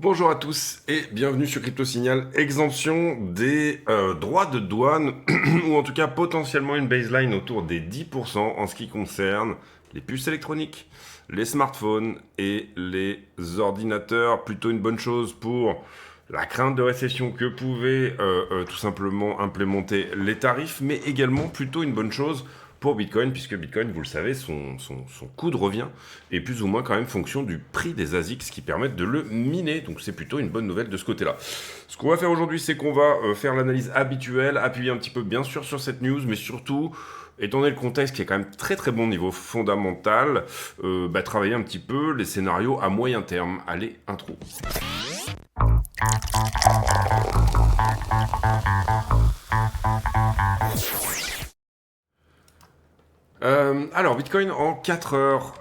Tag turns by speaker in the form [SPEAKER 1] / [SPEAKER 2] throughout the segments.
[SPEAKER 1] Bonjour à tous et bienvenue sur Crypto Signal. Exemption des droits de douane ou en tout cas potentiellement une baseline autour des 10% en ce qui concerne les puces électroniques, les smartphones et les ordinateurs. Plutôt une bonne chose pour la crainte de récession que pouvaient tout simplement implémenter les tarifs, mais également plutôt une bonne chose pour Bitcoin, puisque Bitcoin, vous le savez, son coût de revient est plus ou moins quand même fonction du prix des ASICs qui permettent de le miner. Donc c'est plutôt une bonne nouvelle de ce côté-là. Ce qu'on va faire aujourd'hui, c'est qu'on va faire l'analyse habituelle, appuyer un petit peu bien sûr sur cette news, mais surtout étant donné le contexte qui est quand même très très bon niveau fondamental, travailler un petit peu les scénarios à moyen terme. Allez, intro. Alors, Bitcoin en 4 heures,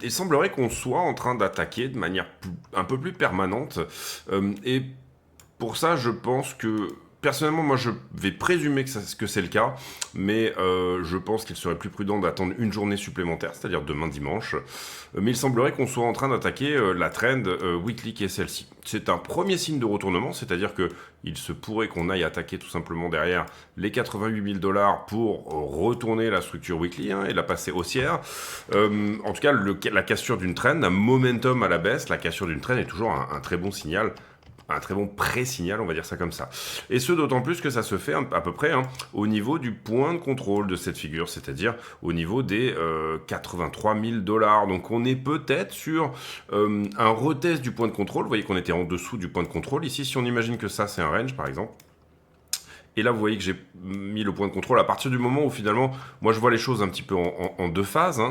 [SPEAKER 1] il semblerait qu'on soit en train d'attaquer de manière un peu plus permanente. Et pour ça, je pense que, personnellement, moi, je vais présumer que c'est le cas, mais je pense qu'il serait plus prudent d'attendre une journée supplémentaire, c'est-à-dire demain dimanche. Mais il semblerait qu'on soit en train d'attaquer la trend weekly qui est celle-ci. C'est un premier signe de retournement, c'est-à-dire que il se pourrait qu'on aille attaquer tout simplement derrière les 88 000 $ pour retourner la structure weekly et la passer haussière. En tout cas, la cassure d'une trend, un momentum à la baisse, la cassure d'une trend est toujours un très bon signal, un très bon pré-signal, on va dire ça comme ça. Et ce, d'autant plus que ça se fait à peu près au niveau du point de contrôle de cette figure, c'est-à-dire au niveau des 83 000 $. Donc on est peut-être sur un retest du point de contrôle. Vous voyez qu'on était en dessous du point de contrôle. Ici, si on imagine que ça, c'est un range, par exemple. Et là, vous voyez que j'ai mis le point de contrôle à partir du moment où finalement, moi je vois les choses un petit peu en deux phases.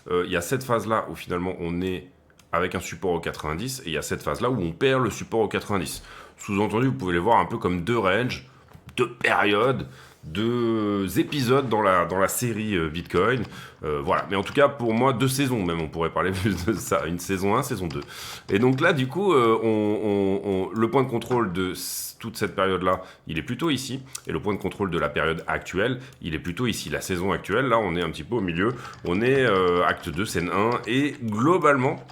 [SPEAKER 1] Il y a cette phase-là où finalement on est avec un support au 90 et il y a cette phase-là où on perd le support au 90. Sous-entendu, vous pouvez les voir un peu comme deux ranges, deux périodes, deux épisodes dans la série Bitcoin. Voilà. Mais en tout cas, pour moi, deux saisons même, on pourrait parler plus de ça. Une saison 1, saison 2. Et donc là, du coup, le point de contrôle de toute cette période-là, il est plutôt ici. Et le point de contrôle de la période actuelle, il est plutôt ici. La saison actuelle, là, on est un petit peu au milieu. On est acte 2, scène 1. Et globalement,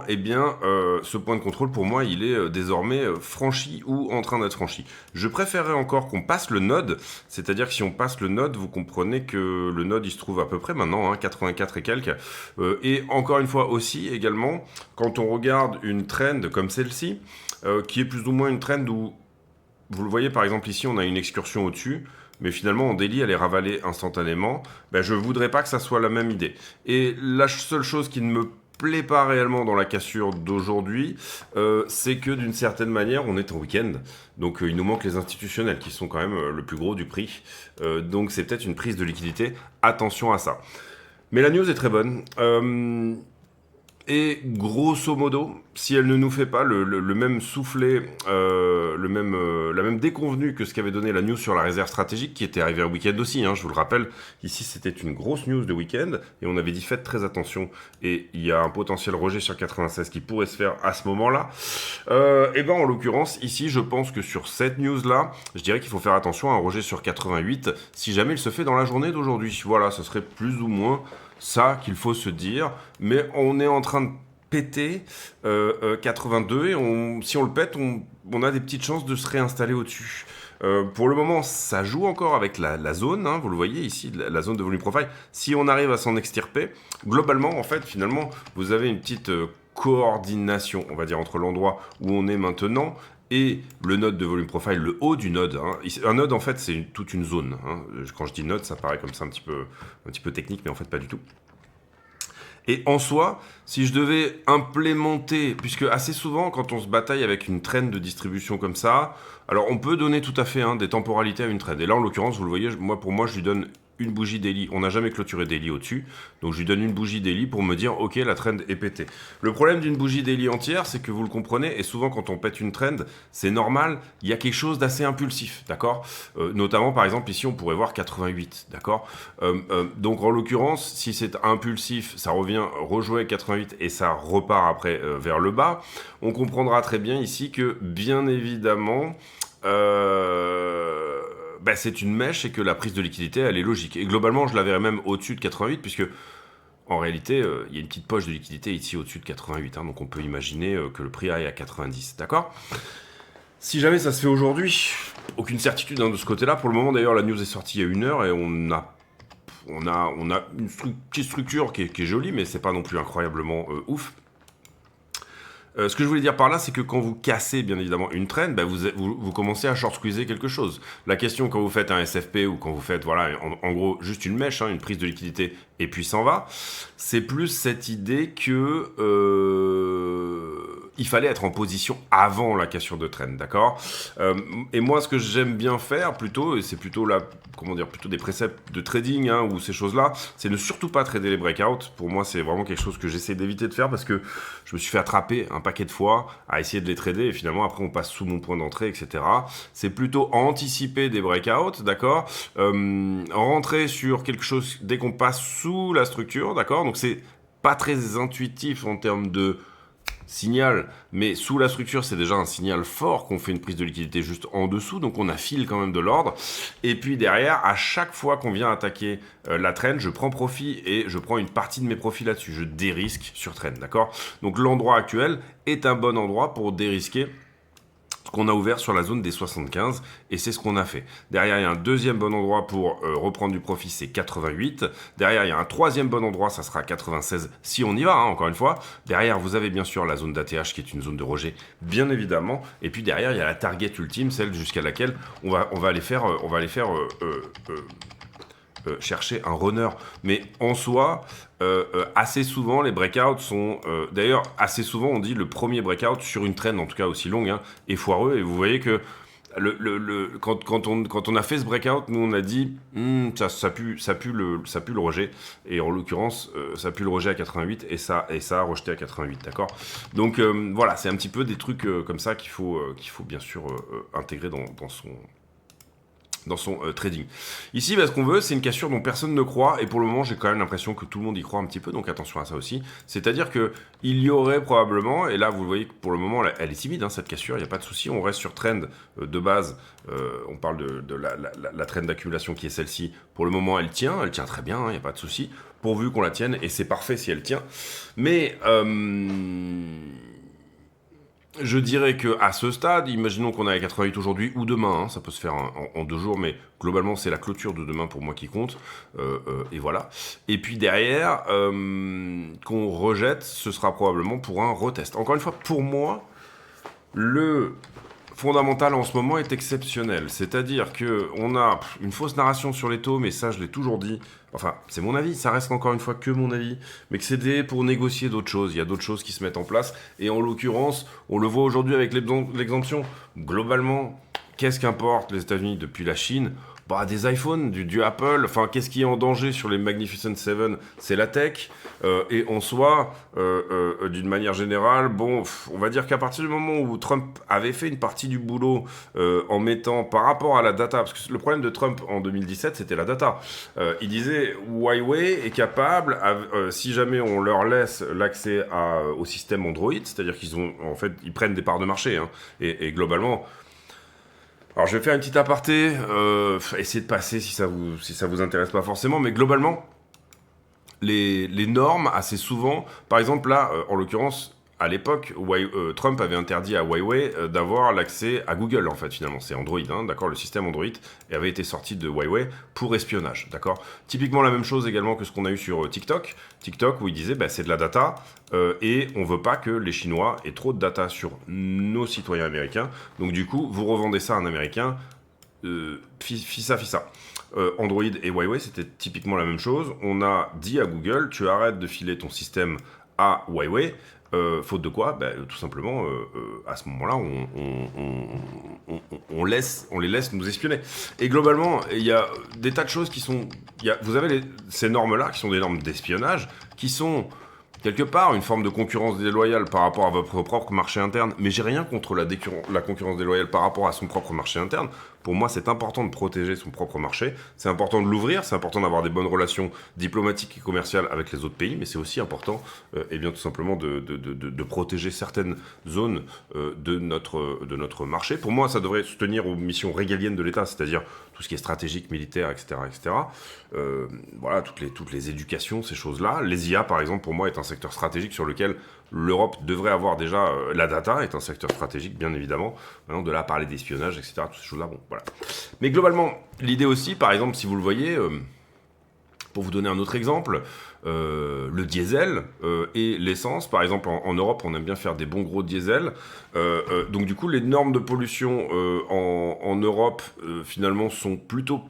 [SPEAKER 1] eh bien, ce point de contrôle, pour moi, il est désormais franchi ou en train d'être franchi. Je préférerais encore qu'on passe le node, c'est-à-dire que si on passe le node, vous comprenez que le node, il se trouve à peu près maintenant, 84 et quelques. Et encore une fois aussi, également, quand on regarde une trend comme celle-ci, qui est plus ou moins une trend où, vous le voyez par exemple ici, on a une excursion au-dessus, mais finalement en daily elle est ravalée instantanément, je voudrais pas que ça soit la même idée. Et la seule chose qui ne me plaît pas réellement dans la cassure d'aujourd'hui, c'est que d'une certaine manière on est en week-end, donc il nous manque les institutionnels qui sont quand même le plus gros du prix, donc c'est peut-être une prise de liquidité, attention à ça. Mais la news est très bonne. Et grosso modo, si elle ne nous fait pas le même soufflet, la même déconvenue que ce qu'avait donné la news sur la réserve stratégique, qui était arrivée un week-end aussi, je vous le rappelle, ici c'était une grosse news de week-end, et on avait dit faites très attention, et il y a un potentiel rejet sur 96 qui pourrait se faire à ce moment-là. Et ben en l'occurrence, ici je pense que sur cette news-là, je dirais qu'il faut faire attention à un rejet sur 88, si jamais il se fait dans la journée d'aujourd'hui. Voilà, ce serait plus ou moins ça qu'il faut se dire, mais on est en train de péter 82 et si on le pète, on a des petites chances de se réinstaller au-dessus. Pour le moment, ça joue encore avec la zone, vous le voyez ici, la zone de volume profile. Si on arrive à s'en extirper, globalement, en fait, finalement, vous avez une petite coordination, on va dire, entre l'endroit où on est maintenant et le node de volume profile, le haut du node. Un node, en fait, c'est toute une zone. Quand je dis node, ça paraît comme ça un petit peu technique, mais en fait, pas du tout. Et en soi, si je devais implémenter, puisque assez souvent, quand on se bataille avec une traîne de distribution comme ça, alors on peut donner tout à fait des temporalités à une traîne. Et là, en l'occurrence, vous le voyez, pour moi, je lui donne une bougie daily. On n'a jamais clôturé daily au-dessus. Donc je lui donne une bougie daily pour me dire, ok, la trend est pétée. Le problème d'une bougie daily entière, c'est que vous le comprenez, et souvent quand on pète une trend, c'est normal, il y a quelque chose d'assez impulsif, d'accord. Notamment, par exemple, ici, on pourrait voir 88, d'accord. Donc en l'occurrence, si c'est impulsif, ça revient rejouer 88 et ça repart après vers le bas. On comprendra très bien ici que, bien évidemment, c'est une mèche et que la prise de liquidité, elle est logique. Et globalement, je la verrais même au-dessus de 88, puisque en réalité, il y a une petite poche de liquidité ici au-dessus de 88, hein, donc on peut imaginer que le prix aille à 90, d'accord? Si jamais ça se fait aujourd'hui, aucune certitude hein, de ce côté-là. Pour le moment, d'ailleurs, la news est sortie il y a 1 heure et on a une petite structure qui est jolie, mais c'est pas non plus incroyablement ouf. Ce que je voulais dire par là, c'est que quand vous cassez bien évidemment une trend, bah, vous commencez à short squeezer quelque chose. La question quand vous faites un SFP ou quand vous faites voilà en gros juste une mèche, hein, une prise de liquidité et puis s'en va, c'est plus cette idée que il fallait être en position avant la cassure de trend, d'accord. Et moi, ce que j'aime bien faire plutôt, et c'est plutôt là, comment dire, plutôt des préceptes de trading hein, ou ces choses-là, c'est ne surtout pas trader les breakouts. Pour moi, c'est vraiment quelque chose que j'essaie d'éviter de faire parce que je me suis fait attraper un paquet de fois à essayer de les trader et finalement après on passe sous mon point d'entrée, etc. C'est plutôt anticiper des breakouts, d'accord, rentrer sur quelque chose dès qu'on passe sous la structure, d'accord. Donc c'est pas très intuitif en termes de signal, mais sous la structure, c'est déjà un signal fort qu'on fait une prise de liquidité juste en dessous, donc on affile quand même de l'ordre. Et puis derrière, à chaque fois qu'on vient attaquer la trend, je prends profit et je prends une partie de mes profits là-dessus. Je dérisque sur trend, d'accord? Donc l'endroit actuel est un bon endroit pour dérisquer qu'on a ouvert sur la zone des 75 et c'est ce qu'on a fait. Derrière, il y a un deuxième bon endroit pour reprendre du profit, c'est 88. Derrière, il y a un troisième bon endroit, ça sera 96 si on y va, hein, encore une fois. Derrière, vous avez bien sûr la zone d'ATH qui est une zone de rejet, bien évidemment. Et puis derrière, il y a la target ultime, celle jusqu'à laquelle on va aller faire chercher un runner. Mais en soi, assez souvent, les breakouts sont... D'ailleurs, assez souvent, on dit le premier breakout sur une trend, en tout cas aussi longue, hein, est foireux. Et vous voyez que quand on a fait ce breakout, nous, on a dit ça pue le rejet. Et en l'occurrence, ça pue le rejet à 88 et ça a rejeté à 88, d'accord. Donc voilà, c'est un petit peu des trucs comme ça qu'il faut bien sûr intégrer dans son trading. Ici, ce qu'on veut, c'est une cassure dont personne ne croit, et pour le moment, j'ai quand même l'impression que tout le monde y croit un petit peu, donc attention à ça aussi. C'est-à-dire que il y aurait probablement, et là, vous voyez que pour le moment, elle est timide, hein, cette cassure, il n'y a pas de souci, on reste sur trend de base, on parle de la trend d'accumulation qui est celle-ci. Pour le moment, elle tient très bien, il n'y a pas de souci, pourvu qu'on la tienne, et c'est parfait si elle tient. Mais... je dirais que à ce stade, imaginons qu'on est à 88 aujourd'hui ou demain, hein, ça peut se faire en 2 jours, mais globalement c'est la clôture de demain pour moi qui compte, et voilà. Et puis derrière, qu'on rejette, ce sera probablement pour un retest. Encore une fois, pour moi, le fondamental en ce moment est exceptionnel. C'est-à-dire qu'on a une fausse narration sur les taux, mais ça je l'ai toujours dit. Enfin, c'est mon avis, ça reste encore une fois que mon avis, mais que c'est pour négocier d'autres choses. Il y a d'autres choses qui se mettent en place. Et en l'occurrence, on le voit aujourd'hui avec l'exemption. Globalement, qu'est-ce qu'importe les États-Unis depuis la Chine ? Bah, des iPhones, du Apple, enfin, qu'est-ce qui est en danger sur les Magnificent Seven ? C'est la tech, et en soi, d'une manière générale, bon, on va dire qu'à partir du moment où Trump avait fait une partie du boulot en mettant par rapport à la data, parce que le problème de Trump en 2017, c'était la data. Il disait, Huawei est capable, si jamais on leur laisse l'accès au système Android, c'est-à-dire ils prennent des parts de marché, hein, et globalement... Alors je vais faire une petite aparté, essayer de passer si ça vous intéresse pas forcément, mais globalement, les normes, assez souvent, par exemple là, en l'occurrence, à l'époque, Trump avait interdit à Huawei d'avoir l'accès à Google, en fait, finalement. C'est Android, hein, d'accord. Le système Android avait été sorti de Huawei pour espionnage, d'accord. Typiquement la même chose également que ce qu'on a eu sur TikTok. TikTok, où il disait, c'est de la data, et on veut pas que les Chinois aient trop de data sur nos citoyens américains. Donc du coup, vous revendez ça à un Américain, fissa. Android et Huawei, c'était typiquement la même chose. On a dit à Google, tu arrêtes de filer ton système à Huawei. Faute de quoi, tout simplement, à ce moment-là, on les laisse nous espionner. Et globalement, il y a des tas de choses qui sont... Vous avez ces normes-là, qui sont des normes d'espionnage, qui sont... quelque part, une forme de concurrence déloyale par rapport à votre propre marché interne, mais j'ai rien contre la concurrence déloyale par rapport à son propre marché interne. Pour moi, c'est important de protéger son propre marché, c'est important de l'ouvrir, c'est important d'avoir des bonnes relations diplomatiques et commerciales avec les autres pays, mais c'est aussi important, tout simplement, de protéger certaines zones de notre marché. Pour moi, ça devrait se tenir aux missions régaliennes de l'État, c'est-à-dire tout ce qui est stratégique, militaire, etc., etc. Voilà, toutes les éducations, ces choses-là. Les IA, par exemple, pour moi, est un secteur stratégique sur lequel l'Europe devrait avoir déjà... la data est un secteur stratégique, bien évidemment. Maintenant, de là à parler d'espionnage, etc., toutes ces choses-là, bon, voilà. Mais globalement, l'idée aussi, par exemple, si vous le voyez... pour vous donner un autre exemple, le diesel et l'essence, par exemple en Europe, on aime bien faire des bons gros diesel. Donc du coup, les normes de pollution en Europe, finalement, sont plutôt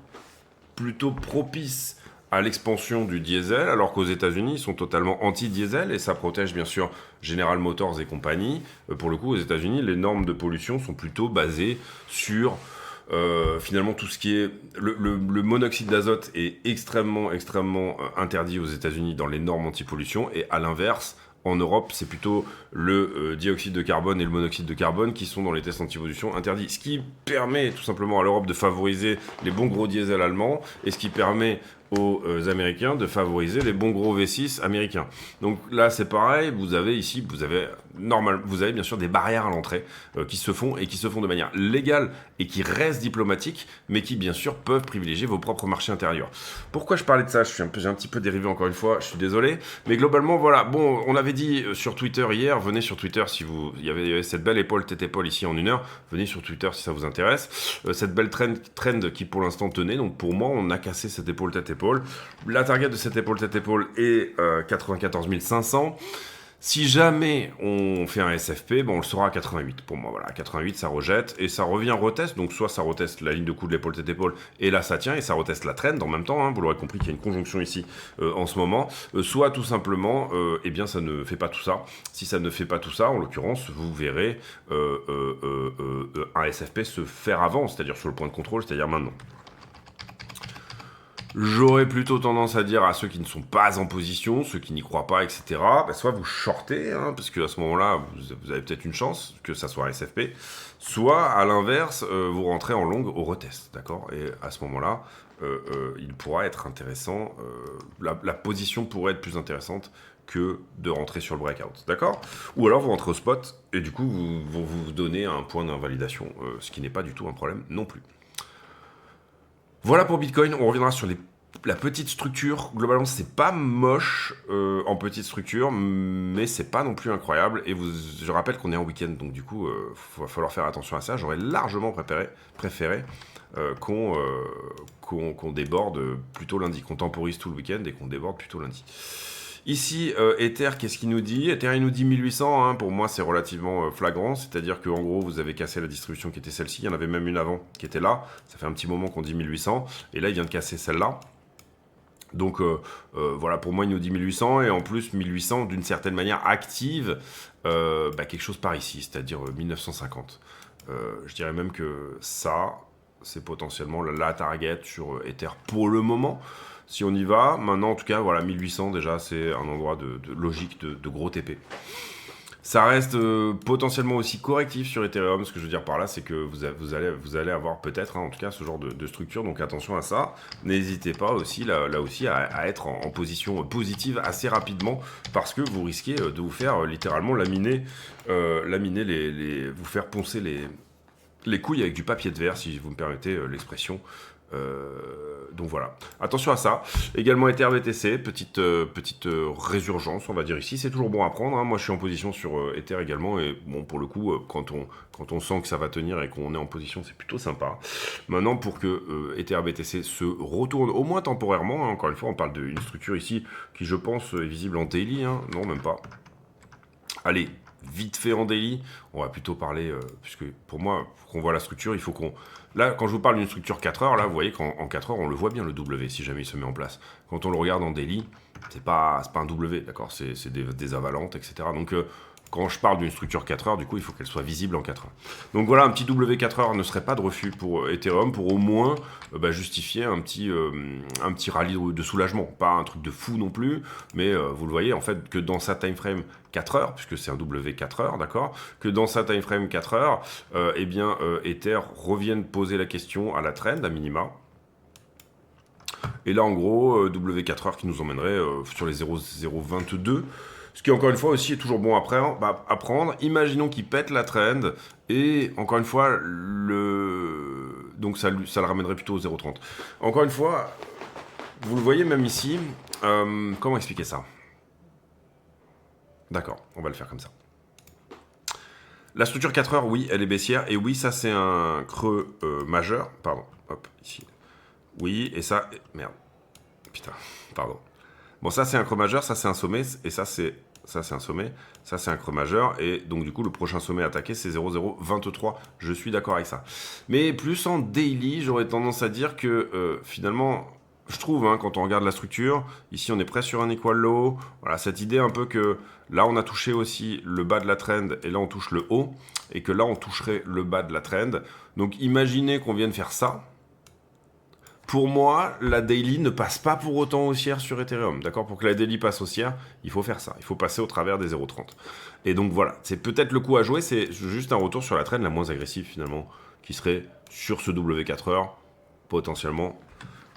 [SPEAKER 1] propices à l'expansion du diesel, alors qu'aux États-Unis, ils sont totalement anti-diesel, et ça protège bien sûr General Motors et compagnie. Pour le coup, aux États-Unis, les normes de pollution sont plutôt basées sur... finalement, tout ce qui est... Le monoxyde d'azote est extrêmement interdit aux États-Unis dans les normes anti-pollution, et à l'inverse, en Europe, c'est plutôt le dioxyde de carbone et le monoxyde de carbone qui sont dans les tests anti-pollution interdits. Ce qui permet tout simplement à l'Europe de favoriser les bons gros diesels allemands, et ce qui permet aux Américains de favoriser les bons gros V6 américains. Donc là, c'est pareil, vous avez bien sûr des barrières à l'entrée qui se font de manière légale et qui restent diplomatiques, mais qui bien sûr peuvent privilégier vos propres marchés intérieurs. Pourquoi je parlais de ça? J'ai un petit peu dérivé encore une fois, je suis désolé, mais globalement voilà. Bon, on avait dit sur Twitter hier, venez sur Twitter si vous, il y avait cette belle épaule tête-épaule ici en 1 heure, venez sur Twitter si ça vous intéresse. Cette belle trend qui pour l'instant tenait, donc pour moi on a cassé cette épaule tête-épaule. La target de cette épaule tête-épaule est 94 500. Si jamais on fait un SFP, on le saura à 88 pour moi. Voilà, à 88 ça rejette et ça revient retest. Donc soit ça reteste la ligne de coup de l'épaule tête-épaule et là ça tient et ça reteste la trend en même temps. Hein, vous l'aurez compris qu'il y a une conjonction ici en ce moment. Soit tout simplement, eh bien ça ne fait pas tout ça. Si ça ne fait pas tout ça, en l'occurrence, vous verrez un SFP se faire avant, c'est-à-dire sur le point de contrôle, c'est-à-dire maintenant. J'aurais plutôt tendance à dire à ceux qui ne sont pas en position, ceux qui n'y croient pas, etc., soit vous shortez, hein, parce qu'à ce moment-là, vous avez peut-être une chance que ça soit un SFP, soit, à l'inverse, vous rentrez en longue au retest, d'accord? Et à ce moment-là, il pourra être intéressant, la position pourrait être plus intéressante que de rentrer sur le breakout, d'accord? Ou alors vous rentrez au spot, et du coup, vous donnez un point d'invalidation, ce qui n'est pas du tout un problème non plus. Voilà pour Bitcoin, on reviendra sur la petite structure. Globalement, c'est pas moche en petite structure, mais c'est pas non plus incroyable. Et je rappelle qu'on est en week-end, donc du coup, il va falloir faire attention à ça. J'aurais largement préféré qu'on déborde plutôt lundi, qu'on temporise tout le week-end et qu'on déborde plutôt lundi. Ici, Ether, qu'est-ce qu'il nous dit? Ether, il nous dit 1800, hein. Pour moi, c'est relativement flagrant, c'est-à-dire qu'en gros, vous avez cassé la distribution qui était celle-ci, il y en avait même une avant qui était là, ça fait un petit moment qu'on dit 1800, et là, il vient de casser celle-là. Donc, voilà, pour moi, il nous dit 1800, et en plus, 1800, d'une certaine manière, active quelque chose par ici, c'est-à-dire 1950. Je dirais même que ça, c'est potentiellement la target sur Ether pour le moment. Si on y va, maintenant en tout cas, voilà, 1800 déjà, c'est un endroit de logique de gros TP. Ça reste potentiellement aussi correctif sur Ethereum. Ce que je veux dire par là, c'est que vous allez avoir peut-être, hein, en tout cas, ce genre de structure. Donc attention à ça. N'hésitez pas aussi, là aussi, à être en position positive assez rapidement, parce que vous risquez de vous faire littéralement laminer vous faire poncer les couilles avec du papier de verre, si vous me permettez l'expression. Donc voilà, attention à ça. Également EtherBTC, petite résurgence, on va dire ici. C'est toujours bon à prendre, hein. Moi je suis en position sur Ether également, et bon, pour le coup, quand on sent que ça va tenir et qu'on est en position, c'est plutôt sympa. Maintenant, pour que EtherBTC se retourne au moins temporairement, hein, encore une fois, on parle d'une structure ici qui, je pense, est visible en daily, hein. Non, même pas. Allez, vite fait en daily, on va plutôt parler, puisque pour moi, pour qu'on voit la structure, il faut qu'on... Là, quand je vous parle d'une structure 4 heures, là, vous voyez qu'en 4 heures, on le voit bien, le W, si jamais il se met en place. Quand on le regarde en daily, c'est pas un W, d'accord? C'est des avalantes, etc. Donc, quand je parle d'une structure 4 heures, du coup, il faut qu'elle soit visible en 4 heures. Donc voilà, un petit W 4 heures ne serait pas de refus pour Ethereum, pour au moins justifier un petit rallye de soulagement. Pas un truc de fou non plus, mais vous le voyez, en fait, que dans sa time frame 4 heures, puisque c'est un W 4 heures, d'accord, que dans sa time frame 4 heures, Ether revienne poser la question à la trend, à minima. Et là, en gros, W4 heures qui nous emmènerait sur les 0,022. Ce qui, encore une fois, aussi est toujours bon à prendre. Imaginons qu'il pète la trend. Et, encore une fois, donc ça le ramènerait plutôt au 0,30. Encore une fois, vous le voyez même ici, comment expliquer ça? D'accord, on va le faire comme ça. La structure 4 heures, oui, elle est baissière, et oui, ça c'est un creux majeur, pardon, hop, ici. Oui, et ça, merde, putain, pardon. Bon, ça c'est un creux majeur, ça c'est un sommet, et ça c'est un sommet, ça c'est un creux majeur, et donc du coup le prochain sommet attaqué c'est 0,023, je suis d'accord avec ça. Mais plus en daily, j'aurais tendance à dire que finalement, je trouve, hein, quand on regarde la structure, ici on est près sur un equal low, voilà, cette idée un peu que là on a touché aussi le bas de la trend, et là on touche le haut, et que là on toucherait le bas de la trend, donc imaginez qu'on vienne faire ça. Pour moi, la daily ne passe pas pour autant haussière sur Ethereum. D'accord? Pour que la daily passe haussière, il faut faire ça. Il faut passer au travers des 0,30. Et donc voilà, c'est peut-être le coup à jouer. C'est juste un retour sur la trend la moins agressive finalement, qui serait sur ce W4 heures, potentiellement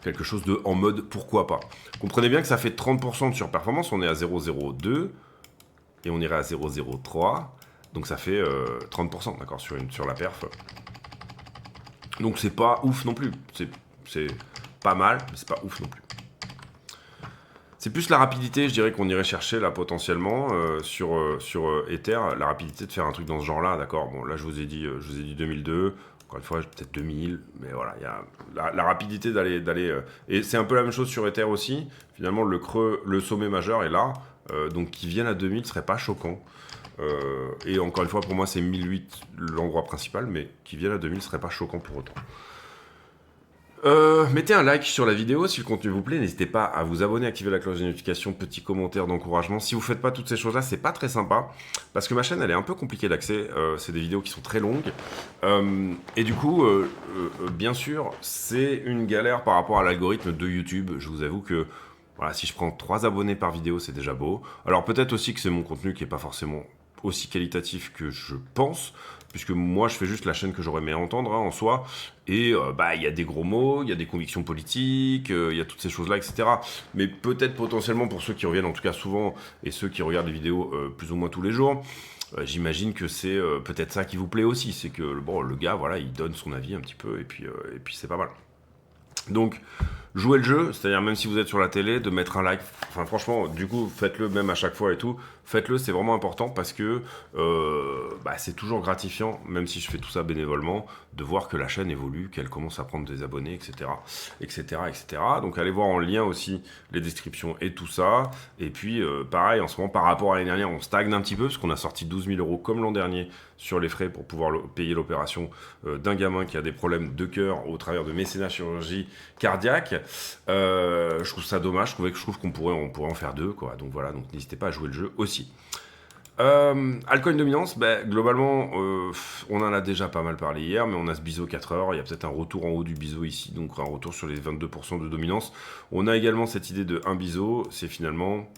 [SPEAKER 1] quelque chose de en mode pourquoi pas. Comprenez bien que ça fait 30% de surperformance. On est à 0,02 et on irait à 0,03. Donc ça fait 30%, d'accord, sur la perf. Donc c'est pas ouf non plus. C'est pas mal, mais c'est pas ouf non plus. C'est plus la rapidité, je dirais qu'on irait chercher là potentiellement sur Ether, la rapidité de faire un truc dans ce genre-là, d'accord. Bon, là je vous ai dit 2002, encore une fois peut-être 2000, mais voilà, il y a la rapidité d'aller et c'est un peu la même chose sur Ether aussi. Finalement, le sommet majeur est là, donc qui vienne à 2000 serait pas choquant. Et encore une fois, pour moi, c'est 1008 l'endroit principal, mais qui vienne à 2000 serait pas choquant pour autant. Mettez un like sur la vidéo si le contenu vous plaît, n'hésitez pas à vous abonner, activer la cloche de notification, petit commentaire d'encouragement. Si vous faites pas toutes ces choses-là, c'est pas très sympa, parce que ma chaîne elle est un peu compliquée d'accès, c'est des vidéos qui sont très longues, et du coup, bien sûr, c'est une galère par rapport à l'algorithme de YouTube. Je vous avoue que voilà, si je prends 3 abonnés par vidéo, c'est déjà beau. Alors peut-être aussi que c'est mon contenu qui est pas forcément aussi qualitatif que je pense, puisque moi je fais juste la chaîne que j'aurais aimé entendre, hein, en soi, et il y a des gros mots, il y a des convictions politiques, il y a toutes ces choses là, etc. Mais peut-être potentiellement pour ceux qui reviennent en tout cas souvent et ceux qui regardent les vidéos plus ou moins tous les jours, j'imagine que c'est peut-être ça qui vous plaît aussi, c'est que bon, le gars voilà, il donne son avis un petit peu et puis c'est pas mal. Donc, jouez le jeu, c'est-à-dire même si vous êtes sur la télé, de mettre un like. Enfin, franchement, du coup, faites-le même à chaque fois et tout. Faites-le, c'est vraiment important parce que c'est toujours gratifiant, même si je fais tout ça bénévolement, de voir que la chaîne évolue, qu'elle commence à prendre des abonnés, etc., etc., etc. Donc, allez voir en lien aussi les descriptions et tout ça. Et puis, pareil, en ce moment, par rapport à l'année dernière, on stagne un petit peu parce qu'on a sorti 12 000 € comme l'an dernier sur les frais pour pouvoir payer l'opération d'un gamin qui a des problèmes de cœur au travers de mécénat chirurgie cardiaque. Je trouve ça dommage, je trouve qu'on pourrait en faire 2, quoi. Donc voilà, donc n'hésitez pas à jouer le jeu aussi. Altcoin dominance, globalement, on en a déjà pas mal parlé hier, mais on a ce biseau 4 heures, il y a peut-être un retour en haut du biseau ici, donc un retour sur les 22% de dominance. On a également cette idée de un biseau, c'est finalement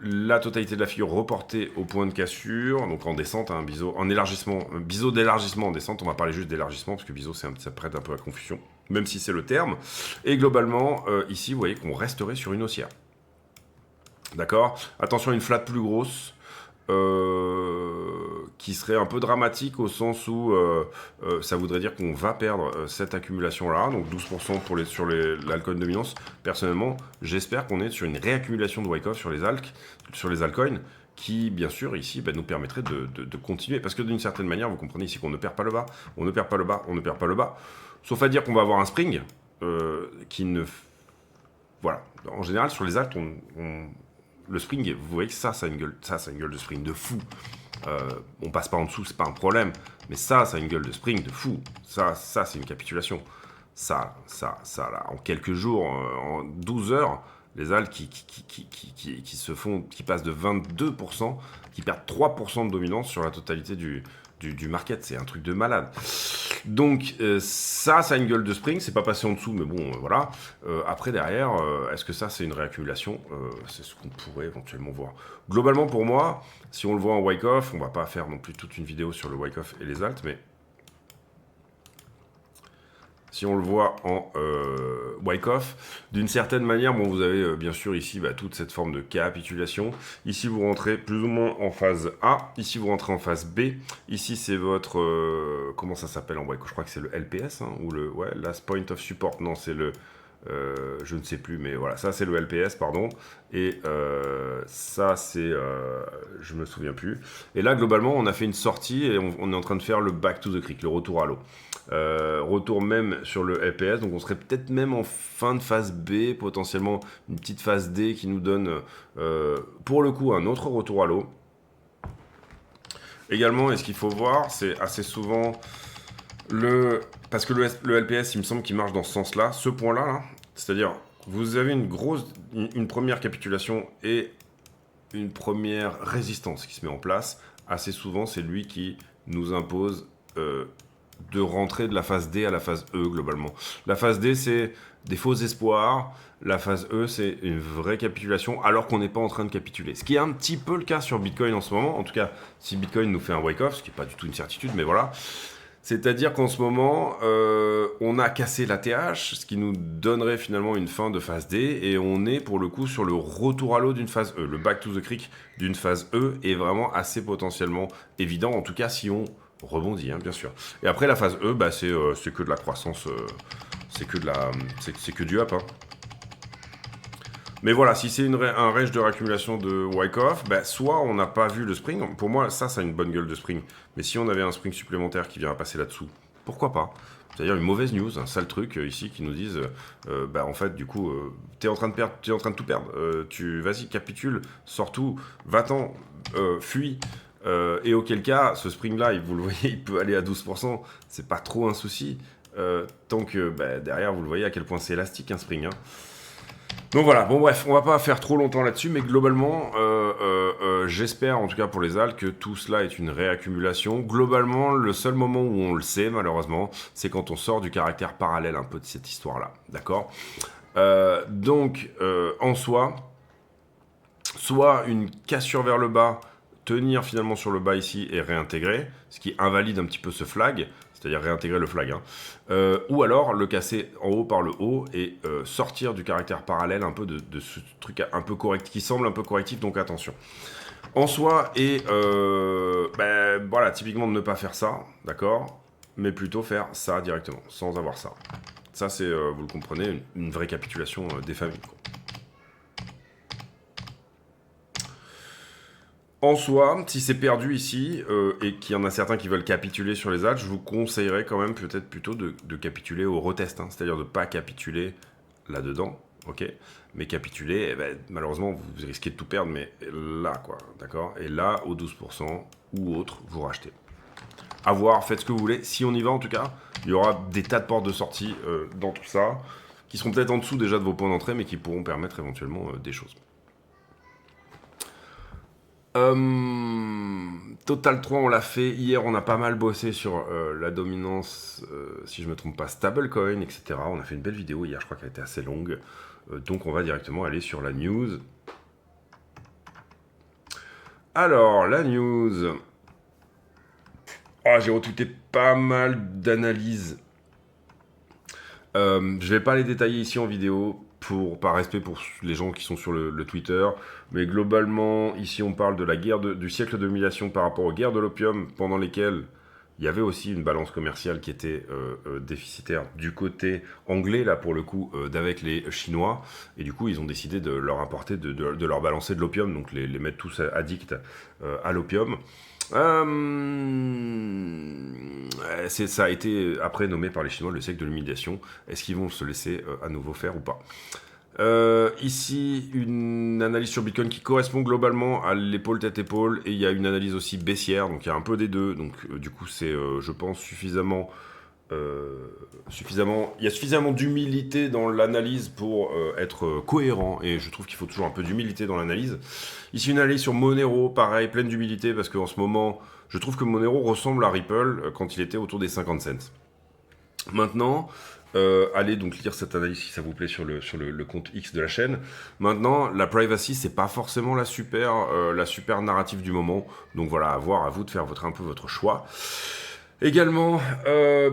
[SPEAKER 1] la totalité de la figure reportée au point de cassure, donc en descente, un biseau en élargissement, un biseau d'élargissement en descente, on va parler juste d'élargissement, parce que biseau ça prête un peu à confusion, même si c'est le terme, et globalement, ici vous voyez qu'on resterait sur une haussière. D'accord? Attention à une flat plus grosse, qui serait un peu dramatique au sens où ça voudrait dire qu'on va perdre cette accumulation-là, donc 12% sur l'altcoin dominance. Personnellement, j'espère qu'on est sur une réaccumulation de Wyckoff sur les altcoins, qui, bien sûr, ici, nous permettrait de continuer. Parce que d'une certaine manière, vous comprenez ici qu'on ne perd pas le bas, on ne perd pas le bas, on ne perd pas le bas. Sauf à dire qu'on va avoir un spring qui ne... Voilà. En général, sur les alts, le spring, vous voyez que ça a une gueule de spring de fou. On passe pas en dessous, c'est pas un problème. Mais ça a une gueule de spring de fou. Ça c'est une capitulation. Ça, là, en quelques jours, en 12 heures, les alts qui passent de 22%, qui perdent 3% de dominance sur la totalité du market, c'est un truc de malade. Donc ça a une gueule de spring, c'est pas passé en dessous, mais bon, voilà. Après, derrière, est-ce que ça, c'est une réaccumulation? C'est ce qu'on pourrait éventuellement voir. Globalement, pour moi, si on le voit en Wyckoff, on va pas faire non plus toute une vidéo sur le Wyckoff et les alts, mais si on le voit en Wyckoff, d'une certaine manière, bon, vous avez bien sûr ici toute cette forme de capitulation. Ici, vous rentrez plus ou moins en phase A. Ici, vous rentrez en phase B. Ici, c'est votre... comment ça s'appelle en Wyckoff? Je crois que c'est le LPS, hein, ou le... Ouais, Last Point of Support. Non, c'est le... je ne sais plus, mais voilà, ça c'est le LPS, pardon, et ça c'est, je me souviens plus. Et là, globalement, on a fait une sortie et on est en train de faire le back to the creek, le retour à l'eau. Retour même sur le LPS, donc on serait peut-être même en fin de phase B, potentiellement une petite phase D qui nous donne, pour le coup, un autre retour à l'eau. Également, et ce qu'il faut voir, c'est assez souvent... Parce que le LPS, il me semble qu'il marche dans ce sens-là, ce point-là, là, c'est-à-dire, vous avez une première capitulation et une première résistance qui se met en place. Assez souvent, c'est lui qui nous impose de rentrer de la phase D à la phase E, globalement. La phase D, c'est des faux espoirs. La phase E, c'est une vraie capitulation, alors qu'on n'est pas en train de capituler. Ce qui est un petit peu le cas sur Bitcoin en ce moment. En tout cas, si Bitcoin nous fait un wake-off, ce qui n'est pas du tout une certitude, mais voilà. C'est-à-dire qu'en ce moment, on a cassé la TH, ce qui nous donnerait finalement une fin de phase D, et on est pour le coup sur le retour à l'eau d'une phase E. Le back to the creek d'une phase E est vraiment assez potentiellement évident, en tout cas si on rebondit, hein, bien sûr. Et après la phase E, c'est que de la croissance, c'est que du up. Hein. Mais voilà, si c'est un range de réaccumulation de Wyckoff, soit on n'a pas vu le spring. Pour moi, ça a une bonne gueule de spring. Mais si on avait un spring supplémentaire qui vient à passer là-dessous, pourquoi pas? C'est-à-dire une mauvaise news, un sale truc ici qui nous disent, en fait, du coup, t'es en train de perdre, t'es en train de tout perdre. Vas-y, capitule, sors tout, va-t'en, fuis. Et auquel cas, ce spring-là, vous le voyez, il peut aller à 12%. C'est pas trop un souci. Tant que derrière, vous le voyez à quel point c'est élastique un spring. Hein. Donc voilà, bon bref, on va pas faire trop longtemps là-dessus, mais globalement, j'espère en tout cas pour les ALT que tout cela est une réaccumulation. Globalement, le seul moment où on le sait malheureusement, c'est quand on sort du caractère parallèle un peu de cette histoire-là, d'accord? Donc, en soi, soit une cassure vers le bas, tenir finalement sur le bas ici et réintégrer, ce qui invalide un petit peu ce flag, c'est-à-dire réintégrer le flag, hein. Ou alors le casser en haut par le haut et sortir du caractère parallèle un peu de ce truc un peu correct, qui semble un peu correctif, donc attention. En soi, et voilà, typiquement de ne pas faire ça, d'accord, mais plutôt faire ça directement, sans avoir ça. Ça, c'est, vous le comprenez, une vraie capitulation des familles, quoi. En soi, si c'est perdu ici, et qu'il y en a certains qui veulent capituler sur les ALT, je vous conseillerais quand même peut-être plutôt de capituler au retest, hein, c'est-à-dire de ne pas capituler là-dedans, ok, mais capituler, malheureusement, vous risquez de tout perdre, mais là, quoi, d'accord. Et là, au 12% ou autre, vous rachetez. À voir, faites ce que vous voulez. Si on y va, en tout cas, il y aura des tas de portes de sortie dans tout ça, qui seront peut-être en dessous déjà de vos points d'entrée, mais qui pourront permettre éventuellement des choses. Total 3, on l'a fait. Hier, on a pas mal bossé sur la dominance, si je me trompe pas, stablecoin, etc. On a fait une belle vidéo hier, je crois qu'elle était assez longue. Donc, on va directement aller sur la news. Alors, la news. J'ai retweeté pas mal d'analyses. Je vais pas les détailler ici en vidéo. Par respect pour les gens qui sont sur le Twitter, mais globalement, ici on parle de la guerre du siècle de domination par rapport aux guerres de l'opium, pendant lesquelles il y avait aussi une balance commerciale qui était déficitaire du côté anglais, là pour le coup, d'avec les Chinois, et du coup ils ont décidé de leur apporter, de leur balancer de l'opium, donc les mettre tous addicts à l'opium. Ça a été après nommé par les Chinois le siècle de l'humiliation. Est-ce qu'ils vont se laisser à nouveau faire ou pas? Ici, une analyse sur Bitcoin qui correspond globalement à l'épaule tête-épaule, et il y a une analyse aussi baissière, donc il y a un peu des deux. Donc du coup, c'est, je pense, suffisamment. Il y a suffisamment d'humilité dans l'analyse pour être cohérent, et je trouve qu'il faut toujours un peu d'humilité dans l'analyse. Ici une analyse sur Monero, pareil, pleine d'humilité, parce qu'en ce moment je trouve que Monero ressemble à Ripple quand il était autour des 50 cents. Maintenant, allez donc lire cette analyse si ça vous plaît sur le compte X de la chaîne. Maintenant, la privacy, c'est pas forcément la super narrative du moment, donc voilà, à vous de faire un peu votre choix. Également,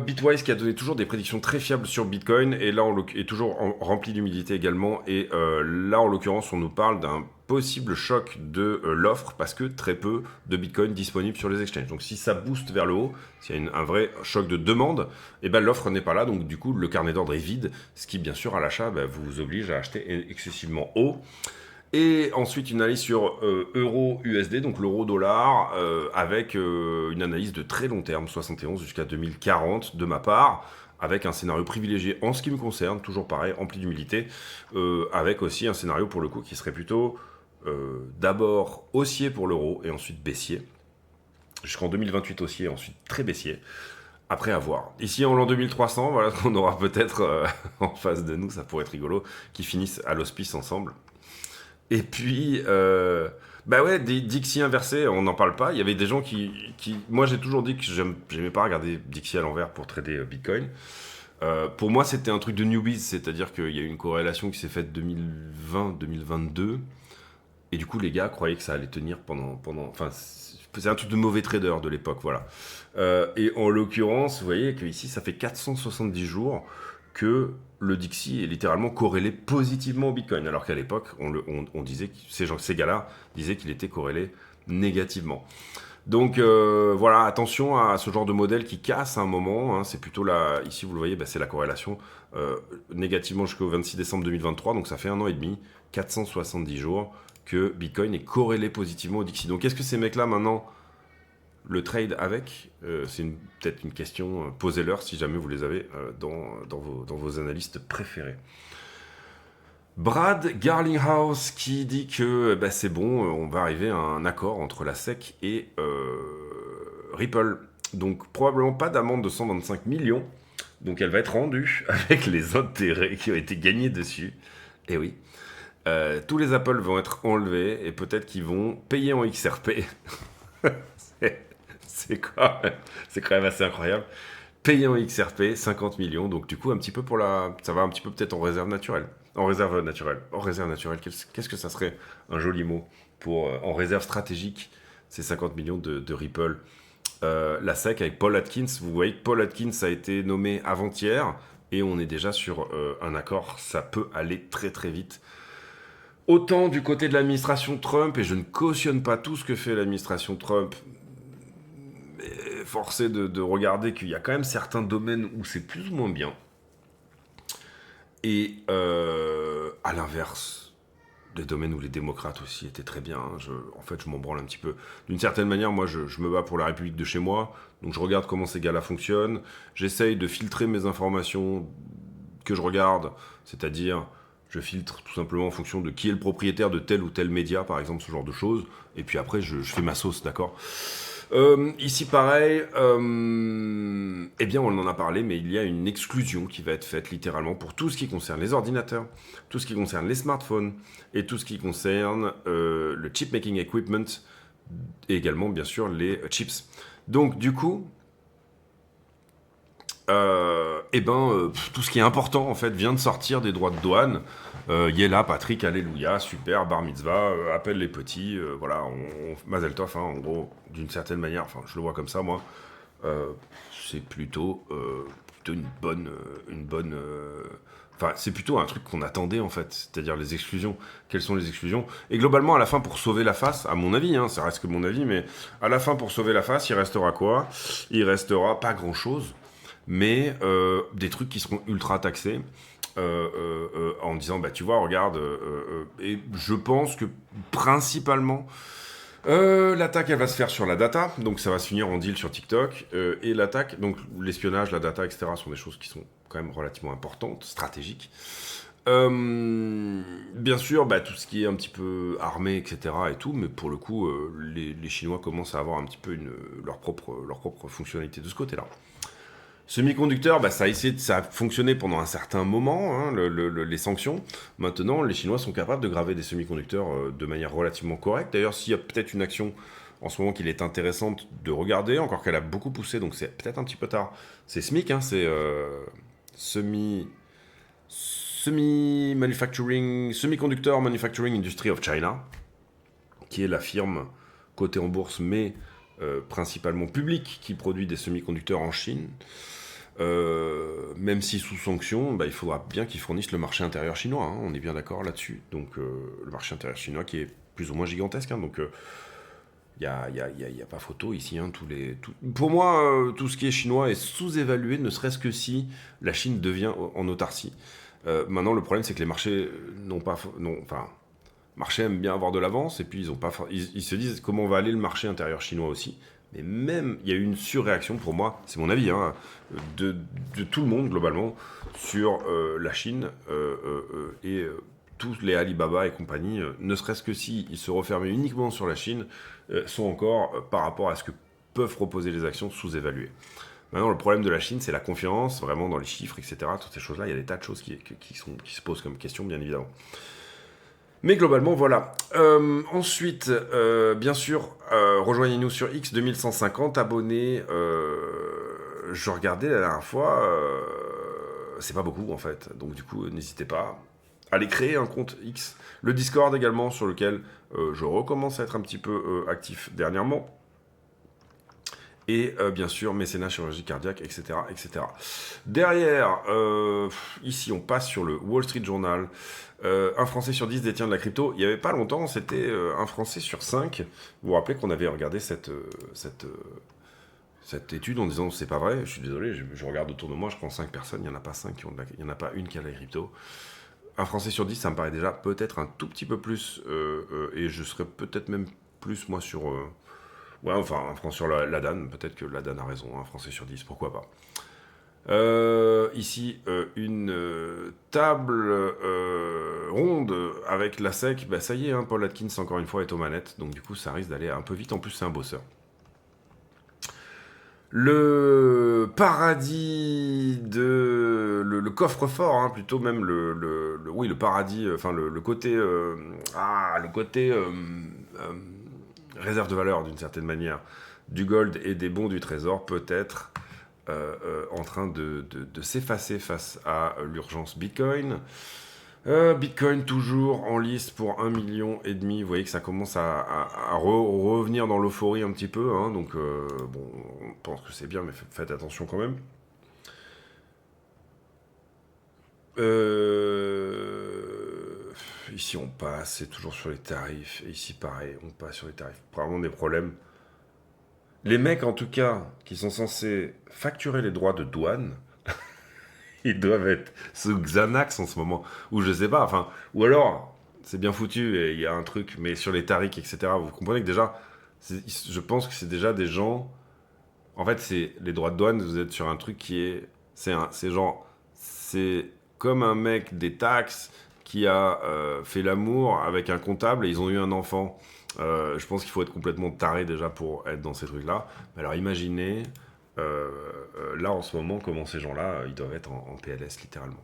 [SPEAKER 1] Bitwise qui a donné toujours des prédictions très fiables sur Bitcoin, et là, est toujours rempli d'humilité également. Et là, en l'occurrence, on nous parle d'un possible choc de l'offre, parce que très peu de Bitcoin disponible sur les exchanges. Donc si ça booste vers le haut, s'il y a un vrai choc de demande, et ben l'offre n'est pas là, donc du coup le carnet d'ordre est vide, ce qui bien sûr à l'achat vous oblige à acheter excessivement haut. Et ensuite une analyse sur euro USD, donc l'euro dollar, avec une analyse de très long terme, 71 jusqu'à 2040 de ma part, avec un scénario privilégié en ce qui me concerne, toujours pareil, rempli d'humilité, avec aussi un scénario pour le coup qui serait plutôt d'abord haussier pour l'euro et ensuite baissier, jusqu'en 2028 haussier, ensuite très baissier. Après à voir. Ici en l'an 2300, voilà ce qu'on aura peut-être en face de nous, ça pourrait être rigolo, qui finissent à l'hospice ensemble. Et puis, bah ouais, Dixie inversé, on n'en parle pas. Il y avait des gens Moi, j'ai toujours dit que j'aimais pas regarder Dixie à l'envers pour trader Bitcoin. Pour moi, c'était un truc de newbies, c'est-à-dire qu'il y a eu une corrélation qui s'est faite 2020-2022. Et du coup, les gars croyaient que ça allait tenir enfin, c'est un truc de mauvais trader de l'époque, voilà. Et en l'occurrence, vous voyez qu'ici, ça fait 470 jours que le Dixie est littéralement corrélé positivement au Bitcoin, alors qu'à l'époque, on disait que ces gars-là disaient qu'il était corrélé négativement. Donc voilà, attention à ce genre de modèle qui casse à un moment. Hein, c'est plutôt là, ici vous le voyez, c'est la corrélation négativement jusqu'au 26 décembre 2023, donc ça fait 1 an et demi, 470 jours que Bitcoin est corrélé positivement au Dixie. Donc est-ce que ces mecs-là maintenant le trade avec, c'est peut-être une question, posez-leur si jamais vous les avez dans vos analystes préférés. Brad Garlinghouse qui dit que c'est bon, on va arriver à un accord entre la SEC et Ripple. Donc probablement pas d'amende de 125 millions. Donc elle va être rendue avec les intérêts qui ont été gagnés dessus. Et oui. Tous les Apple vont être enlevés et peut-être qu'ils vont payer en XRP. c'est quand même assez incroyable. Payer en XRP 50 millions, donc du coup un petit peu ça va un petit peu peut-être en réserve naturelle. En réserve naturelle. En réserve naturelle, qu'est-ce que ça serait un joli mot pour en réserve stratégique, ces 50 millions de Ripple. La SEC avec Paul Atkins, vous voyez que Paul Atkins a été nommé avant-hier et on est déjà sur un accord, ça peut aller très très vite. Autant du côté de l'administration Trump, et je ne cautionne pas tout ce que fait l'administration Trump, mais forcé de regarder qu'il y a quand même certains domaines où c'est plus ou moins bien. Et à l'inverse, des domaines où les démocrates aussi étaient très bien. Hein. En fait, je m'en branle un petit peu. D'une certaine manière, moi, je me bats pour la République de chez moi. Donc, je regarde comment ces gars-là fonctionnent. J'essaye de filtrer mes informations que je regarde. C'est-à-dire, je filtre tout simplement en fonction de qui est le propriétaire de tel ou tel média, par exemple, ce genre de choses. Et puis après, je fais ma sauce, d'accord ? Ici pareil, eh bien on en a parlé, mais il y a une exclusion qui va être faite littéralement pour tout ce qui concerne les ordinateurs, tout ce qui concerne les smartphones et tout ce qui concerne le chip making equipment et également bien sûr les chips. Donc du coup, tout ce qui est important en fait vient de sortir des droits de douane. Yella, Patrick, alléluia, super, bar mitzvah, appelle les petits, voilà, Mazel Tov, hein, en gros, d'une certaine manière, enfin, je le vois comme ça, moi, c'est plutôt enfin, c'est plutôt un truc qu'on attendait, en fait, c'est-à-dire les exclusions. Quelles sont les exclusions ? Et globalement, à la fin, pour sauver la face, à mon avis, hein, ça reste que mon avis, mais à la fin, pour sauver la face, il restera quoi ? Il restera pas grand-chose, mais des trucs qui seront ultra taxés. En disant tu vois regarde et je pense que principalement l'attaque elle va se faire sur la data, donc ça va se finir en deal sur TikTok, et l'attaque, donc l'espionnage, la data, etc. sont des choses qui sont quand même relativement importantes, stratégiques. Bien sûr, tout ce qui est un petit peu armé, etc. et tout, mais pour le coup, les Chinois commencent à avoir un petit peu leur propre fonctionnalité de ce côté-là. Semi-conducteurs, ça a fonctionné pendant un certain moment, hein, les sanctions. Maintenant, les Chinois sont capables de graver des semi-conducteurs de manière relativement correcte. D'ailleurs, s'il y a peut-être une action en ce moment qu'il est intéressante de regarder, encore qu'elle a beaucoup poussé, donc c'est peut-être un petit peu tard. C'est SMIC, hein, c'est Semiconductor Manufacturing Industry of China, qui est la firme cotée en bourse, mais principalement public qui produit des semi-conducteurs en Chine. Même si sous sanction, il faudra bien qu'ils fournissent le marché intérieur chinois, hein, on est bien d'accord là-dessus. Donc le marché intérieur chinois qui est plus ou moins gigantesque, hein, donc il n'y a pas photo ici. Hein, pour moi, tout ce qui est chinois est sous-évalué, ne serait-ce que si la Chine devient en autarcie. Maintenant, le problème, c'est que les marchés marchés aiment bien avoir de l'avance, et puis ils se disent comment va aller le marché intérieur chinois aussi. Mais même, il y a eu une surréaction pour moi, c'est mon avis, hein, de tout le monde globalement sur la Chine et tous les Alibaba et compagnie, ne serait-ce que si ils se refermaient uniquement sur la Chine, sont encore, par rapport à ce que peuvent proposer les actions, sous-évalués. Maintenant, le problème de la Chine, c'est la confiance, vraiment dans les chiffres, etc. Toutes ces choses-là, il y a des tas de choses qui se posent comme question, bien évidemment. Mais globalement, voilà. Ensuite, bien sûr, rejoignez-nous sur X 2150, abonnés. Je regardais la dernière fois, c'est pas beaucoup en fait. Donc du coup, n'hésitez pas à aller créer un compte X. Le Discord également, sur lequel je recommence à être un petit peu actif dernièrement. Et bien sûr, mécénat, chirurgie cardiaque, etc. etc. Derrière, ici, on passe sur le Wall Street Journal. Un Français sur 10 détient de la crypto. Il n'y avait pas longtemps, c'était un Français sur 5. Vous vous rappelez qu'on avait regardé cette étude en disant c'est pas vrai, je suis désolé, je regarde autour de moi, je prends 5 personnes, il n'y en a pas 5 il n'y en a pas une qui a de la crypto. Un Français sur 10, ça me paraît déjà peut-être un tout petit peu plus, et je serais peut-être même plus, moi, sur... ouais, enfin, un Français sur la DAN, peut-être que la DAN a raison, un Français sur 10, pourquoi pas. Ici, une table ronde avec la SEC. Bah, ça y est, hein, Paul Atkins, encore une fois, est aux manettes. Donc, du coup, ça risque d'aller un peu vite. En plus, c'est un bosseur. Le paradis de... Le coffre-fort, hein, plutôt même oui, le paradis, enfin, le côté... le côté réserve de valeur, d'une certaine manière, du gold et des bons du trésor, peut-être... en train de s'effacer face à l'urgence Bitcoin. Bitcoin toujours en lice pour 1,5 million. Vous voyez que ça commence à revenir dans l'euphorie un petit peu. Hein, donc, bon, on pense que c'est bien, mais faites attention quand même. Ici, on passe, c'est toujours sur les tarifs. Et ici, pareil, on passe sur les tarifs. Vraiment des problèmes. Les mecs, en tout cas, qui sont censés facturer les droits de douane, ils doivent être sous Xanax en ce moment. Ou je sais pas, enfin... Ou alors, c'est bien foutu et il y a un truc, mais sur les tarifs, etc., vous comprenez que déjà... Je pense que c'est déjà des gens... En fait, c'est les droits de douane, vous êtes sur un truc qui est... C'est genre... C'est comme un mec des taxes qui a fait l'amour avec un comptable et ils ont eu un enfant. Je pense qu'il faut être complètement taré déjà pour être dans ces trucs-là. Alors imaginez, là en ce moment, comment ces gens-là, ils doivent être en PLS littéralement.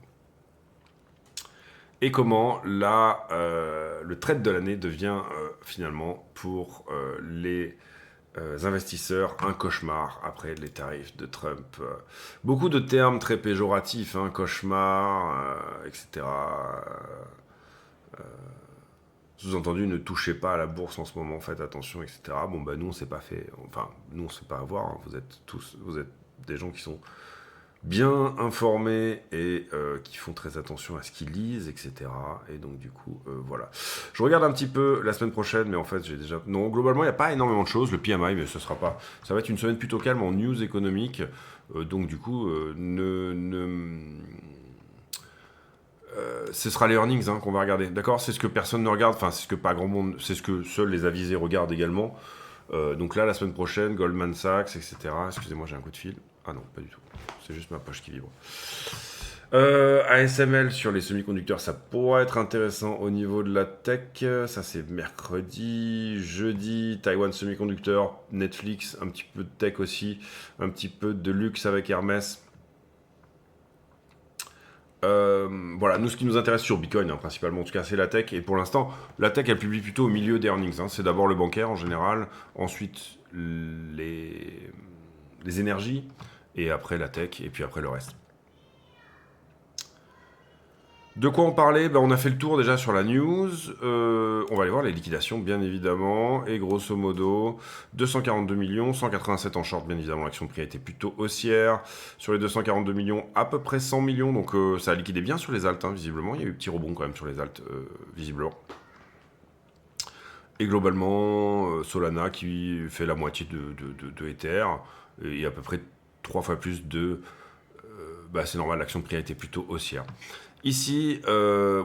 [SPEAKER 1] Et comment là, le trade de l'année devient finalement pour les investisseurs un cauchemar après les tarifs de Trump. Beaucoup de termes très péjoratifs, hein, cauchemar, etc. Sous-entendu, ne touchez pas à la bourse en ce moment, faites attention, etc. Bon, nous, on s'est pas fait... Enfin, nous, on ne s'est pas avoir. Hein. Vous êtes des gens qui sont bien informés et qui font très attention à ce qu'ils lisent, etc. Et donc, du coup, voilà. Je regarde un petit peu la semaine prochaine, mais en fait, j'ai déjà... Non, globalement, il n'y a pas énormément de choses. Le PMI, mais ce sera pas... Ça va être une semaine plutôt calme en news économique. Donc, du coup, ce sera les earnings hein, qu'on va regarder, d'accord? C'est ce que personne ne regarde, enfin c'est ce que pas grand monde, c'est ce que seuls les avisés regardent également. Donc là, la semaine prochaine, Goldman Sachs, etc. Excusez-moi, j'ai un coup de fil. Ah non, pas du tout. C'est juste ma poche qui vibre. ASML sur les semi-conducteurs, ça pourrait être intéressant au niveau de la tech. Ça, c'est mercredi. Jeudi, Taiwan Semiconductor, Netflix, un petit peu de tech aussi. Un petit peu de luxe avec Hermès. Voilà, nous ce qui nous intéresse sur Bitcoin, hein, principalement en tout cas, c'est la tech. Et pour l'instant, la tech elle publie plutôt au milieu des earnings. Hein. C'est d'abord le bancaire en général, ensuite les énergies, et après la tech, et puis après le reste. De quoi on parlait? Ben, on a fait le tour déjà sur la news. On va aller voir les liquidations, bien évidemment. Et grosso modo, 242 millions, 187 en short, bien évidemment. L'action de prix a été plutôt haussière. Sur les 242 millions, à peu près 100 millions. Donc ça a liquidé bien sur les alts, hein, visiblement. Il y a eu petit rebond quand même sur les alts, visiblement. Et globalement, Solana qui fait la moitié de Ether. Et à peu près 3 fois plus de... bah, c'est normal, l'action de prix a été plutôt haussière. Ici,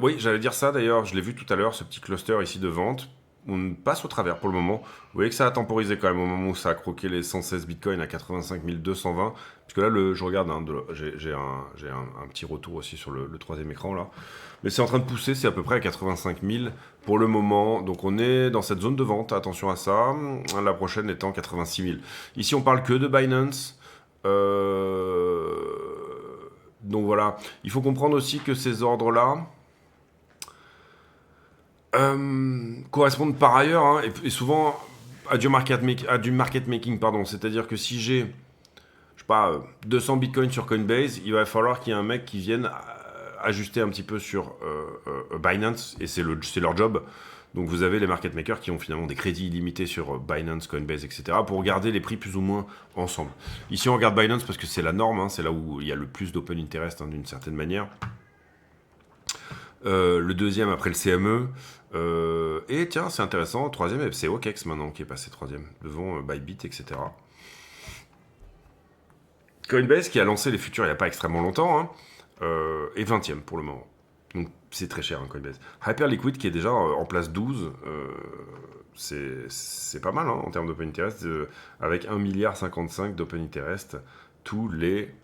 [SPEAKER 1] oui, j'allais dire ça d'ailleurs, je l'ai vu tout à l'heure, ce petit cluster ici de vente. On passe au travers pour le moment. Vous voyez que ça a temporisé quand même au moment où ça a croqué les 116 bitcoins à 85 220. Puisque là, je regarde, hein, j'ai un petit retour aussi sur le troisième écran là. Mais c'est en train de pousser, c'est à peu près à 85 000 pour le moment. Donc on est dans cette zone de vente, attention à ça. La prochaine étant 86 000. Ici, on parle que de Binance. Donc voilà, il faut comprendre aussi que ces ordres-là correspondent par ailleurs, hein, et souvent à du market making, pardon. C'est-à-dire que si j'ai, je sais pas, 200 bitcoins sur Coinbase, il va falloir qu'il y ait un mec qui vienne ajuster un petit peu sur Binance, et c'est leur job. Donc vous avez les market makers qui ont finalement des crédits illimités sur Binance, Coinbase, etc. pour garder les prix plus ou moins ensemble. Ici on regarde Binance parce que c'est la norme, hein, c'est là où il y a le plus d'open interest, hein, d'une certaine manière. Le deuxième après le CME. Et tiens, c'est intéressant, troisième, c'est OKEx maintenant qui est passé troisième, devant Bybit, etc. Coinbase qui a lancé les futurs il n'y a pas extrêmement longtemps, hein, est 20e pour le moment. Donc c'est très cher, hein, Coinbase. Hyperliquid qui est déjà en place 12, c'est pas mal, hein, en termes d'open interest, avec 1,55 milliard d'open interest tous les...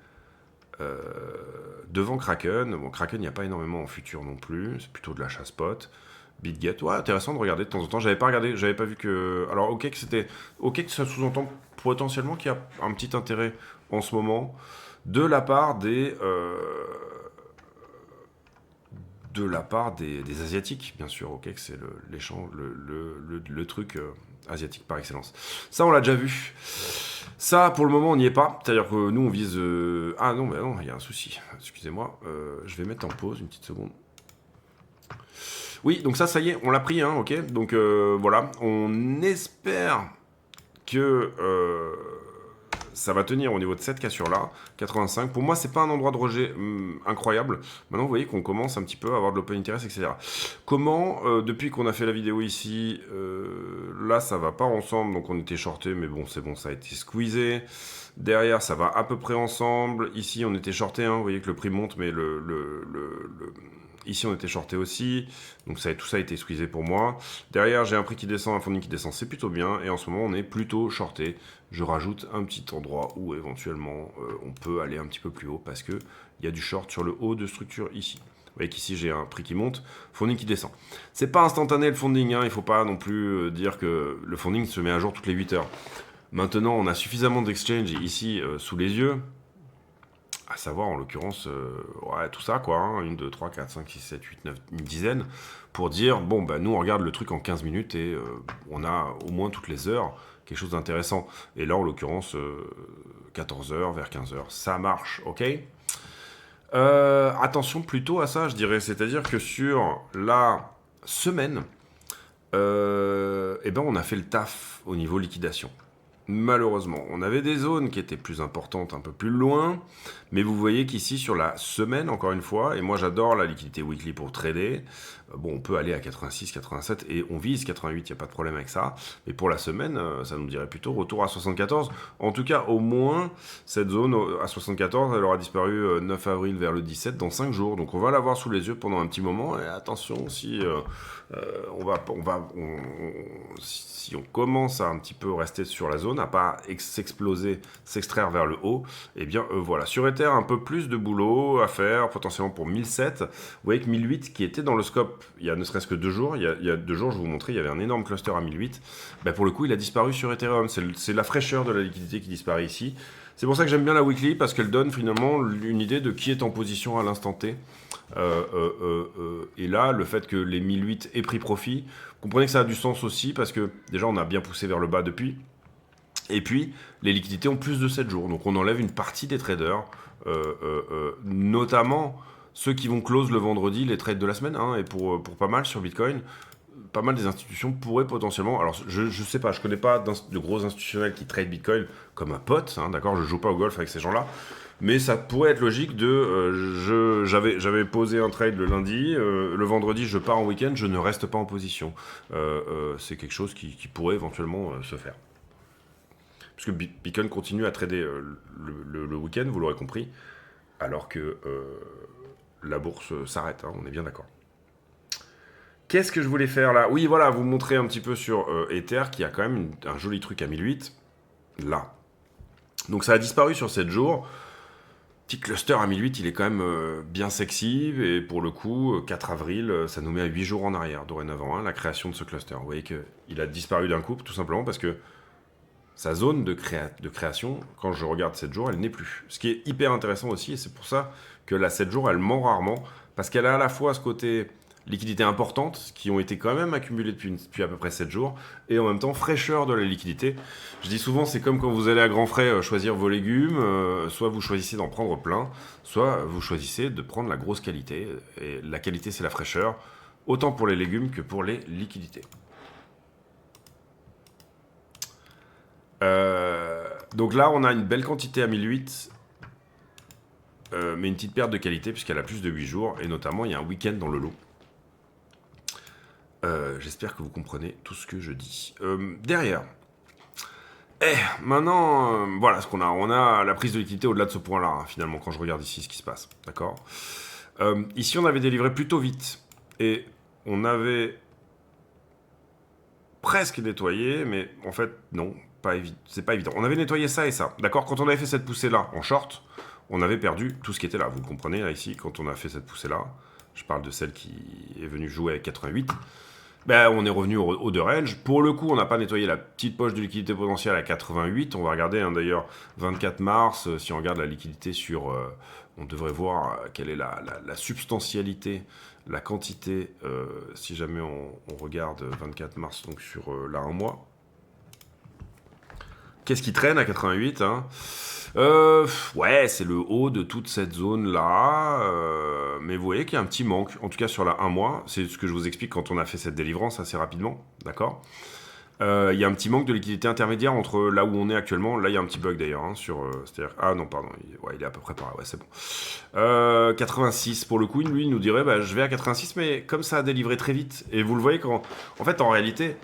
[SPEAKER 1] devant Kraken. Bon, Kraken, il n'y a pas énormément en futur non plus, c'est plutôt de l'achat spot. BitGet, ouais, intéressant de regarder de temps en temps. J'avais pas regardé, j'avais pas vu que... Alors, OK, ça sous-entend potentiellement qu'il y a un petit intérêt en ce moment de la part des... des Asiatiques, bien sûr. OK, c'est l'échange, le truc asiatique par excellence. Ça, on l'a déjà vu. Ça, pour le moment, on n'y est pas. C'est-à-dire que nous, on vise... Ah non, mais non, il y a un souci. Excusez-moi. Je vais mettre en pause une petite seconde. Oui, donc ça y est, on l'a pris, hein, ok. Donc voilà, on espère que ça va tenir au niveau de cette cassure-là, 85. Pour moi, c'est pas un endroit de rejet incroyable. Maintenant, vous voyez qu'on commence un petit peu à avoir de l'open interest, etc. Comment, depuis qu'on a fait la vidéo ici, là, ça va pas ensemble, donc on était shorté, mais bon, c'est bon, ça a été squeezé. Derrière, ça va à peu près ensemble. Ici, on était shorté, hein, vous voyez que le prix monte, mais ici, on était shorté aussi, donc tout ça a été squeezé pour moi. Derrière, j'ai un prix qui descend, un funding qui descend, c'est plutôt bien. Et en ce moment, on est plutôt shorté. Je rajoute un petit endroit où éventuellement, on peut aller un petit peu plus haut parce qu'il y a du short sur le haut de structure ici. Vous voyez qu'ici, j'ai un prix qui monte, funding qui descend. C'est pas instantané le funding, hein, il ne faut pas non plus dire que le funding se met à jour toutes les 8 heures. Maintenant, on a suffisamment d'exchange ici sous les yeux. À savoir, en l'occurrence, ouais, tout ça, quoi, hein, 1, 2, 3, 4, 5, 6, 7, 8, 9, une dizaine, pour dire, bon, bah, nous, on regarde le truc en 15 minutes et on a au moins toutes les heures quelque chose d'intéressant. Et là, en l'occurrence, 14 heures, vers 15 heures, ça marche, ok. Attention plutôt à ça, je dirais, c'est-à-dire que sur la semaine, eh ben, on a fait le taf au niveau liquidation. Malheureusement, on avait des zones qui étaient plus importantes un peu plus loin, mais vous voyez qu'ici sur la semaine, encore une fois, et moi j'adore la liquidité weekly pour trader, bon on peut aller à 86, 87 et on vise 88, il n'y a pas de problème avec ça, mais pour la semaine, ça nous dirait plutôt retour à 74. En tout cas, au moins, cette zone à 74, elle aura disparu 9 avril vers le 17 dans 5 jours, donc on va l'avoir sous les yeux pendant un petit moment, et attention, si si on commence à un petit peu rester sur la zone, à pas s'exploser, s'extraire vers le haut, et bien voilà. Sur Ether, un peu plus de boulot à faire, potentiellement pour 1007. Vous voyez que 1008, qui était dans le scope il y a ne serait-ce que 2 jours, il y a 2 jours, je vous montrais, il y avait un énorme cluster à 1008. Ben, pour le coup, il a disparu sur Ethereum. C'est la fraîcheur de la liquidité qui disparaît ici. C'est pour ça que j'aime bien la weekly, parce qu'elle donne finalement une idée de qui est en position à l'instant T. Et là, le fait que les 1008 aient pris profit, comprenez que ça a du sens aussi, parce que déjà, on a bien poussé vers le bas depuis. Et puis, les liquidités ont plus de 7 jours. Donc, on enlève une partie des traders, notamment ceux qui vont close le vendredi, les trades de la semaine, hein, et pour pas mal sur Bitcoin, pas mal des institutions pourraient potentiellement, alors je sais pas, je connais pas de gros institutionnels qui trade Bitcoin comme un pote, hein, d'accord, je joue pas au golf avec ces gens-là, mais ça pourrait être logique de, j'avais posé un trade le lundi, le vendredi je pars en week-end, je ne reste pas en position. C'est quelque chose qui pourrait éventuellement se faire. Parce que Bitcoin continue à trader le week-end, vous l'aurez compris, alors que la bourse s'arrête, hein, on est bien d'accord. Qu'est-ce que je voulais faire là? Oui, voilà, vous montrer un petit peu sur Ether, qui a quand même un joli truc à 1008, là. Donc ça a disparu sur 7 jours. Petit cluster à 1008, il est quand même bien sexy, et pour le coup, 4 avril, ça nous met à 8 jours en arrière, dorénavant, hein, la création de ce cluster. Vous voyez qu'il a disparu d'un coup, tout simplement parce que sa zone de création, quand je regarde 7 jours, elle n'est plus. Ce qui est hyper intéressant aussi, et c'est pour ça que la 7 jours, elle ment rarement, parce qu'elle a à la fois ce côté liquidité importante, qui ont été quand même accumulées depuis à peu près 7 jours, et en même temps fraîcheur de la liquidité. Je dis souvent, c'est comme quand vous allez à grands frais choisir vos légumes, soit vous choisissez d'en prendre plein, soit vous choisissez de prendre la grosse qualité, et la qualité c'est la fraîcheur, autant pour les légumes que pour les liquidités. Donc là, on a une belle quantité à 1008, mais une petite perte de qualité puisqu'elle a plus de 8 jours, et notamment il y a un week-end dans le lot. J'espère que vous comprenez tout ce que je dis. Derrière, maintenant, voilà ce qu'on a. On a la prise de liquidité au-delà de ce point-là, hein, finalement, quand je regarde ici ce qui se passe. D'accord. Ici, on avait délivré plutôt vite, et on avait presque nettoyé, mais en fait, non. C'est pas évident. On avait nettoyé ça et ça, d'accord. Quand on avait fait cette poussée-là en short, on avait perdu tout ce qui était là. Vous le comprenez, là, ici, quand on a fait cette poussée-là, je parle de celle qui est venue jouer avec 88, ben, on est revenu au de range. Pour le coup, on n'a pas nettoyé la petite poche de liquidité potentielle à 88. On va regarder, hein, d'ailleurs, 24 mars, si on regarde la liquidité sur... on devrait voir quelle est la substantialité, la quantité, si jamais on regarde 24 mars, donc sur là un mois. Qu'est-ce qui traîne à 88, hein? Ouais, c'est le haut de toute cette zone-là. Mais vous voyez qu'il y a un petit manque, en tout cas sur la 1 mois. C'est ce que je vous explique quand on a fait cette délivrance assez rapidement, d'accord? Il y a un petit manque de liquidité intermédiaire entre là où on est actuellement. Là, il y a un petit bug d'ailleurs, hein, c'est-à-dire... Ah non, pardon, il est à peu près par là, ouais, c'est bon. 86, pour le coup, lui, il nous dirait, bah, je vais à 86, mais comme ça a délivré très vite. Et vous le voyez quand... En fait, en réalité...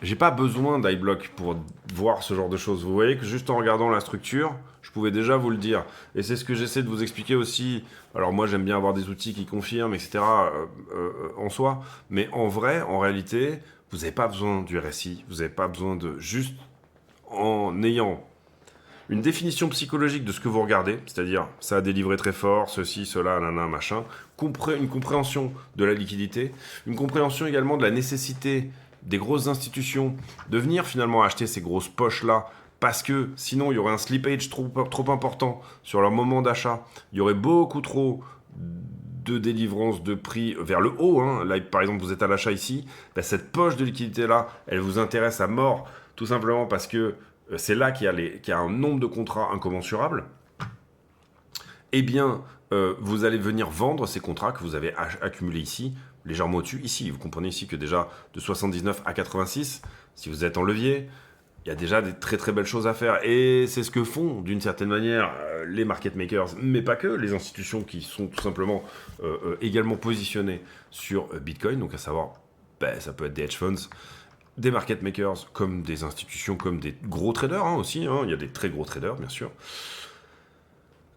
[SPEAKER 1] J'ai pas besoin d'iBlock pour voir ce genre de choses. Vous voyez que juste en regardant la structure, je pouvais déjà vous le dire. Et c'est ce que j'essaie de vous expliquer aussi. Alors moi, j'aime bien avoir des outils qui confirment, etc. En soi. Mais en vrai, en réalité, vous n'avez pas besoin du RSI. Vous n'avez pas besoin de... Juste en ayant une définition psychologique de ce que vous regardez, c'est-à-dire ça a délivré très fort, ceci, cela, nanana, machin, une compréhension de la liquidité, une compréhension également de la nécessité des grosses institutions de venir finalement acheter ces grosses poches-là, parce que sinon il y aurait un slippage trop important sur leur moment d'achat, il y aurait beaucoup trop de délivrance de prix vers le haut, hein. Là par exemple vous êtes à l'achat ici, ben, cette poche de liquidité-là, elle vous intéresse à mort, tout simplement parce que c'est là qu'il y a un nombre de contrats incommensurables. Eh bien, vous allez venir vendre ces contrats que vous avez accumulés ici, légèrement au-dessus, ici. Vous comprenez ici que déjà de 79 à 86, si vous êtes en levier, il y a déjà des très très belles choses à faire. Et c'est ce que font d'une certaine manière les market makers, mais pas que, les institutions qui sont tout simplement également positionnées sur Bitcoin, donc à savoir, ben, ça peut être des hedge funds, des market makers, comme des institutions, comme des gros traders, hein, aussi, hein. Il y a des très gros traders, bien sûr.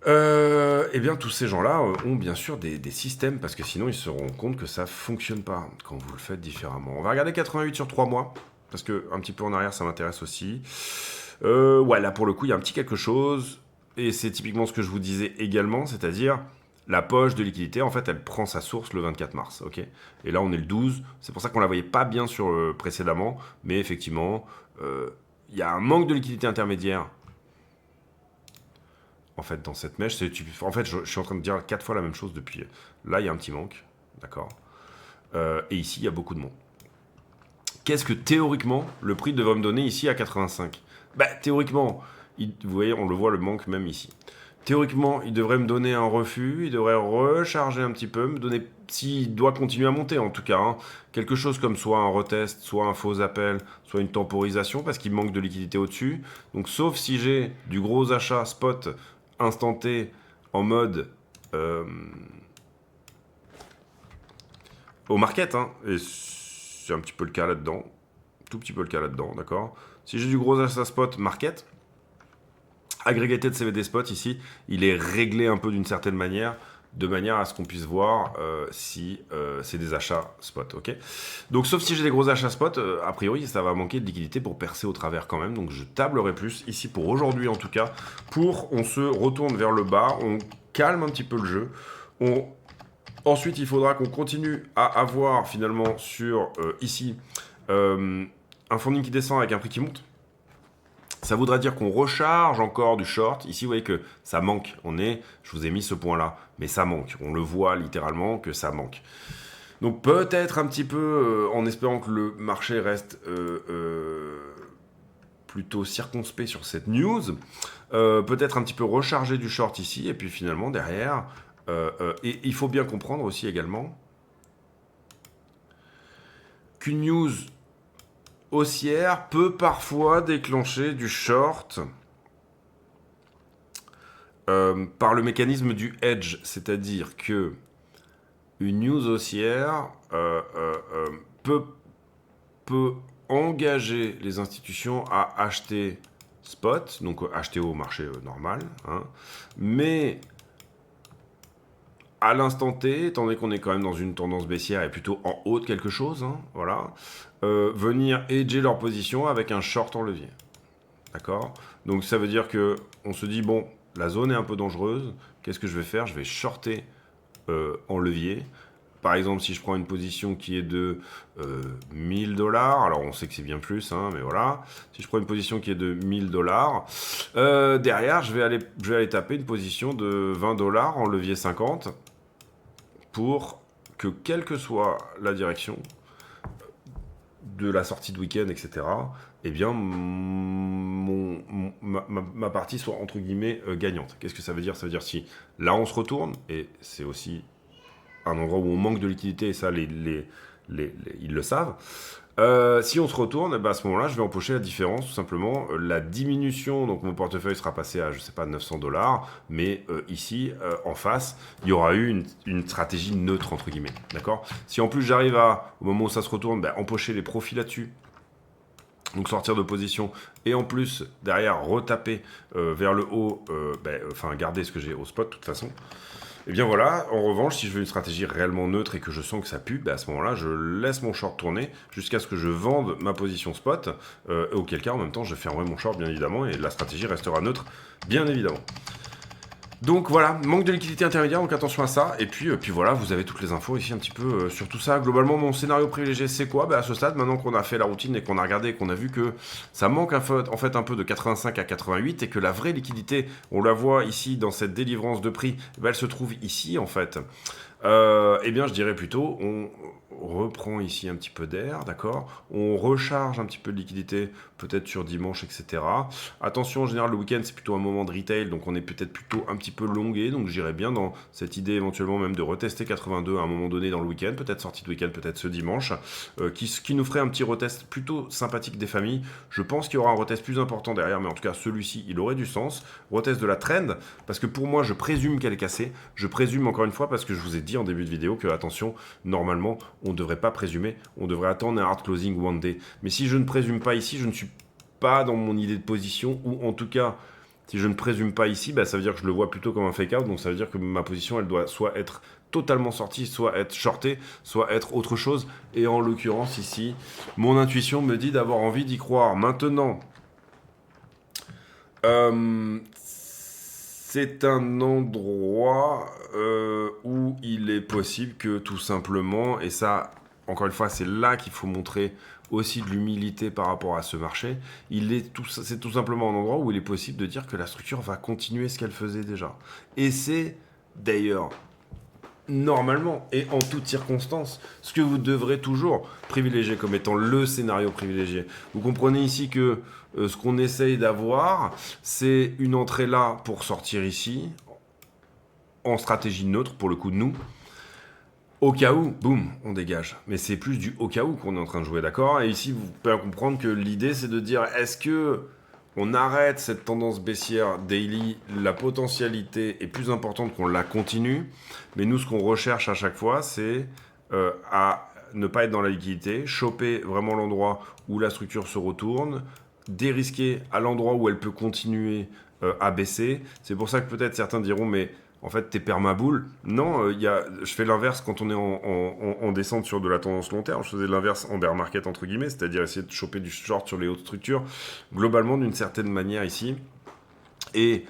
[SPEAKER 1] Eh bien, tous ces gens-là ont bien sûr des systèmes, parce que sinon ils se rendent compte que ça fonctionne pas quand vous le faites différemment. On va regarder 88 sur 3 mois, parce que un petit peu en arrière ça m'intéresse aussi. Ouais, là pour le coup il y a un petit quelque chose, et c'est typiquement ce que je vous disais également, c'est-à-dire la poche de liquidité, en fait elle prend sa source le 24 mars, ok. Et là on est le 12, c'est pour ça qu'on la voyait pas bien sur précédemment, mais effectivement il y a un manque de liquidité intermédiaire. En fait, dans cette mèche, en fait, je suis en train de dire 4 fois la même chose depuis. Là, il y a un petit manque, d'accord. Et ici, il y a beaucoup de monde. Qu'est-ce que théoriquement le prix devrait me donner ici à 85? Bah, théoriquement, vous voyez, on le voit le manque même ici. Théoriquement, il devrait me donner un refus, il devrait recharger un petit peu, me donner, s'il doit continuer à monter en tout cas, hein, quelque chose comme soit un retest, soit un faux appel, soit une temporisation, parce qu'il manque de liquidité au-dessus. Donc sauf si j'ai du gros achat spot instanté en mode au market, hein, et c'est un petit peu le cas là-dedans, tout petit peu le cas là-dedans, d'accord. Si j'ai du gros achat spot market, Aggregated CVD Spot ici, il est réglé un peu d'une certaine manière, de manière à ce qu'on puisse voir si c'est des achats spot, ok. Donc sauf si j'ai des gros achats spot, a priori ça va manquer de liquidité pour percer au travers quand même, donc je tablerai plus ici pour aujourd'hui en tout cas, on se retourne vers le bas, on calme un petit peu le jeu, ensuite il faudra qu'on continue à avoir finalement sur ici un funding qui descend avec un prix qui monte. Ça voudra dire qu'on recharge encore du short. Ici, vous voyez que ça manque. Je vous ai mis ce point-là, mais ça manque. On le voit littéralement que ça manque. Donc peut-être un petit peu, en espérant que le marché reste plutôt circonspect sur cette news, peut-être un petit peu recharger du short ici, et puis finalement derrière, et il faut bien comprendre aussi également qu'une news haussière peut parfois déclencher du short par le mécanisme du hedge, c'est-à-dire que une news haussière peut engager les institutions à acheter spot, donc acheter au marché normal, hein, mais à l'instant T, étant donné qu'on est quand même dans une tendance baissière et plutôt en haut de quelque chose, hein, voilà, venir hedger leur position avec un short en levier. D'accord? Donc ça veut dire que on se dit, bon, la zone est un peu dangereuse, qu'est-ce que je vais faire? Je vais shorter en levier. Par exemple, si je prends une position qui est de 1000$, alors on sait que c'est bien plus, hein, mais voilà. Si je prends une position qui est de 1000$, derrière, je vais aller taper une position de 20$ en levier 50 pour que, quelle que soit la direction de la sortie de week-end, etc., eh bien, ma partie soit entre guillemets gagnante. Qu'est-ce que ça veut dire? Ça veut dire si là on se retourne, et c'est aussi un endroit où on manque de liquidité, et ça ils le savent. Si on se retourne, bah à ce moment-là, je vais empocher la différence, tout simplement. La diminution, donc mon portefeuille sera passé à, je sais pas, 900$, mais ici, en face, il y aura eu une stratégie neutre, entre guillemets. D'accord? Si en plus j'arrive à, au moment où ça se retourne, bah, empocher les profits là-dessus, donc sortir de position, et en plus, derrière, retaper vers le haut, enfin, garder ce que j'ai au spot, de toute façon. Et bien voilà, en revanche, si je veux une stratégie réellement neutre et que je sens que ça pue, à ce moment-là, je laisse mon short tourner jusqu'à ce que je vende ma position spot, auquel cas, en même temps, je fermerai mon short, bien évidemment, et la stratégie restera neutre, bien évidemment. Donc voilà, manque de liquidité intermédiaire, donc attention à ça. Et puis voilà, vous avez toutes les infos ici un petit peu sur tout ça. Globalement, mon scénario privilégié, c'est quoi? À ce stade, maintenant qu'on a fait la routine et qu'on a regardé et qu'on a vu que ça manque en fait un peu de 85 à 88 et que la vraie liquidité, on la voit ici dans cette délivrance de prix, elle se trouve ici en fait. Eh bien, je dirais plutôt, on reprend ici un petit peu d'air, d'accord? On recharge un petit peu de liquidité, peut-être sur dimanche, etc. Attention, en général, le week-end, c'est plutôt un moment de retail, donc on est peut-être plutôt un petit peu longué, donc j'irais bien dans cette idée éventuellement même de retester 82 à un moment donné dans le week-end, peut-être sortie de week-end, peut-être ce dimanche, qui nous ferait un petit retest plutôt sympathique des familles. Je pense qu'il y aura un retest plus important derrière, mais en tout cas, celui-ci, il aurait du sens. Retest de la trend, parce que pour moi, je présume qu'elle est cassée. Je présume encore une fois, parce que je vous ai dit en début de vidéo que, attention, normalement, on ne devrait pas présumer, on devrait attendre un hard closing one day. Mais si je ne présume pas ici, je ne suis pas dans mon idée de position, ou en tout cas, si je ne présume pas ici, ça veut dire que je le vois plutôt comme un fake out, donc ça veut dire que ma position, elle doit soit être totalement sortie, soit être shortée, soit être autre chose, et en l'occurrence ici, mon intuition me dit d'avoir envie d'y croire. Maintenant, c'est un endroit où il est possible que tout simplement, et ça, encore une fois, c'est là qu'il faut montrer aussi de l'humilité par rapport à ce marché, c'est tout simplement un endroit où il est possible de dire que la structure va continuer ce qu'elle faisait déjà. Et c'est d'ailleurs normalement et en toutes circonstances, ce que vous devrez toujours privilégier comme étant le scénario privilégié. Vous comprenez ici que ce qu'on essaye d'avoir, c'est une entrée là pour sortir ici, en stratégie neutre, pour le coup de nous. Au cas où, boum, on dégage. Mais c'est plus du au cas où qu'on est en train de jouer, d'accord? Et ici, vous pouvez comprendre que l'idée, c'est de dire, est-ce que on arrête cette tendance baissière daily, la potentialité est plus importante qu'on la continue, mais nous, ce qu'on recherche à chaque fois, c'est à ne pas être dans la liquidité, choper vraiment l'endroit où la structure se retourne, dérisquer à l'endroit où elle peut continuer à baisser. C'est pour ça que peut-être certains diront, mais en fait, t'es permaboule. Non, je fais l'inverse quand on est en descente sur de la tendance long terme. Je faisais l'inverse en bear market, entre guillemets, c'est-à-dire essayer de choper du short sur les hautes structures, globalement, d'une certaine manière ici. Et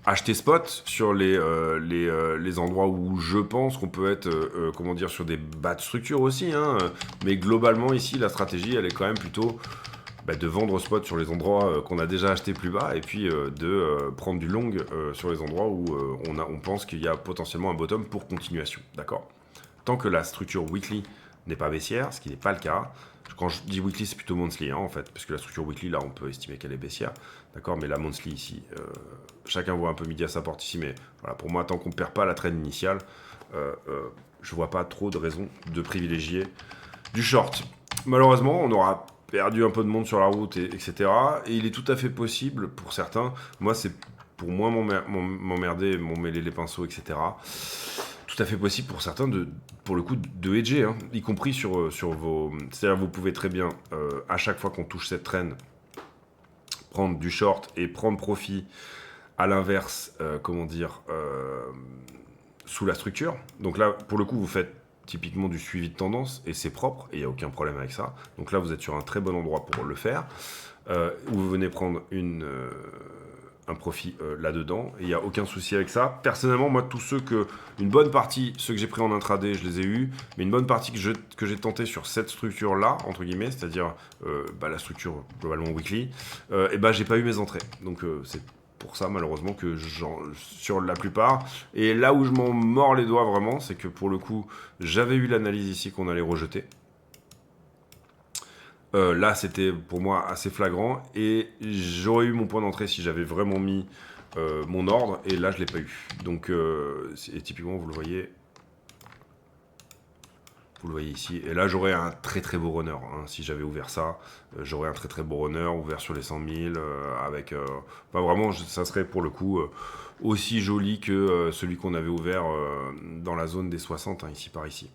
[SPEAKER 1] acheter spot sur les endroits où je pense qu'on peut être, comment dire, sur des bas de structure aussi. Hein. Mais globalement, ici, la stratégie, elle est quand même plutôt de vendre spot sur les endroits qu'on a déjà acheté plus bas et puis de prendre du long sur les endroits où on pense qu'il y a potentiellement un bottom pour continuation. D'accord? Tant que la structure weekly n'est pas baissière, ce qui n'est pas le cas. Quand je dis weekly, c'est plutôt monthly, hein, en fait, parce que la structure weekly, là, on peut estimer qu'elle est baissière. D'accord? Mais la monthly ici, chacun voit un peu midi à sa porte ici, mais voilà, pour moi, tant qu'on ne perd pas la trend initiale, je vois pas trop de raison de privilégier du short. Malheureusement, on aura perdu un peu de monde sur la route, etc. Et il est tout à fait possible pour certains, moi c'est pour moins m'emmerder, m'emmêler les pinceaux, etc. Tout à fait possible pour certains pour le coup de hedger, hein, y compris sur vos... C'est-à-dire vous pouvez très bien, à chaque fois qu'on touche cette trend, prendre du short et prendre profit à l'inverse, sous la structure. Donc là, pour le coup, vous faites typiquement du suivi de tendance et c'est propre et il n'y a aucun problème avec ça. Donc là, vous êtes sur un très bon endroit pour le faire. Où vous venez prendre un profit là-dedans et il n'y a aucun souci avec ça. Personnellement, moi, une bonne partie, ceux que j'ai pris en intraday, je les ai eus, mais une bonne partie que j'ai tenté sur cette structure-là, entre guillemets, c'est-à-dire la structure globalement weekly, j'ai pas eu mes entrées. Donc c'est pour ça malheureusement que sur la plupart, et là où je m'en mords les doigts vraiment, c'est que pour le coup j'avais eu l'analyse ici qu'on allait rejeter. Là c'était pour moi assez flagrant et j'aurais eu mon point d'entrée si j'avais vraiment mis mon ordre, et là je l'ai pas eu. Donc et typiquement vous le voyez ici. Et là, j'aurais un très très beau runner. Hein. Si j'avais ouvert ça, j'aurais un très très beau runner, ouvert sur les 100 000, avec... vraiment, ça serait pour le coup aussi joli que celui qu'on avait ouvert dans la zone des 60, hein, ici par ici.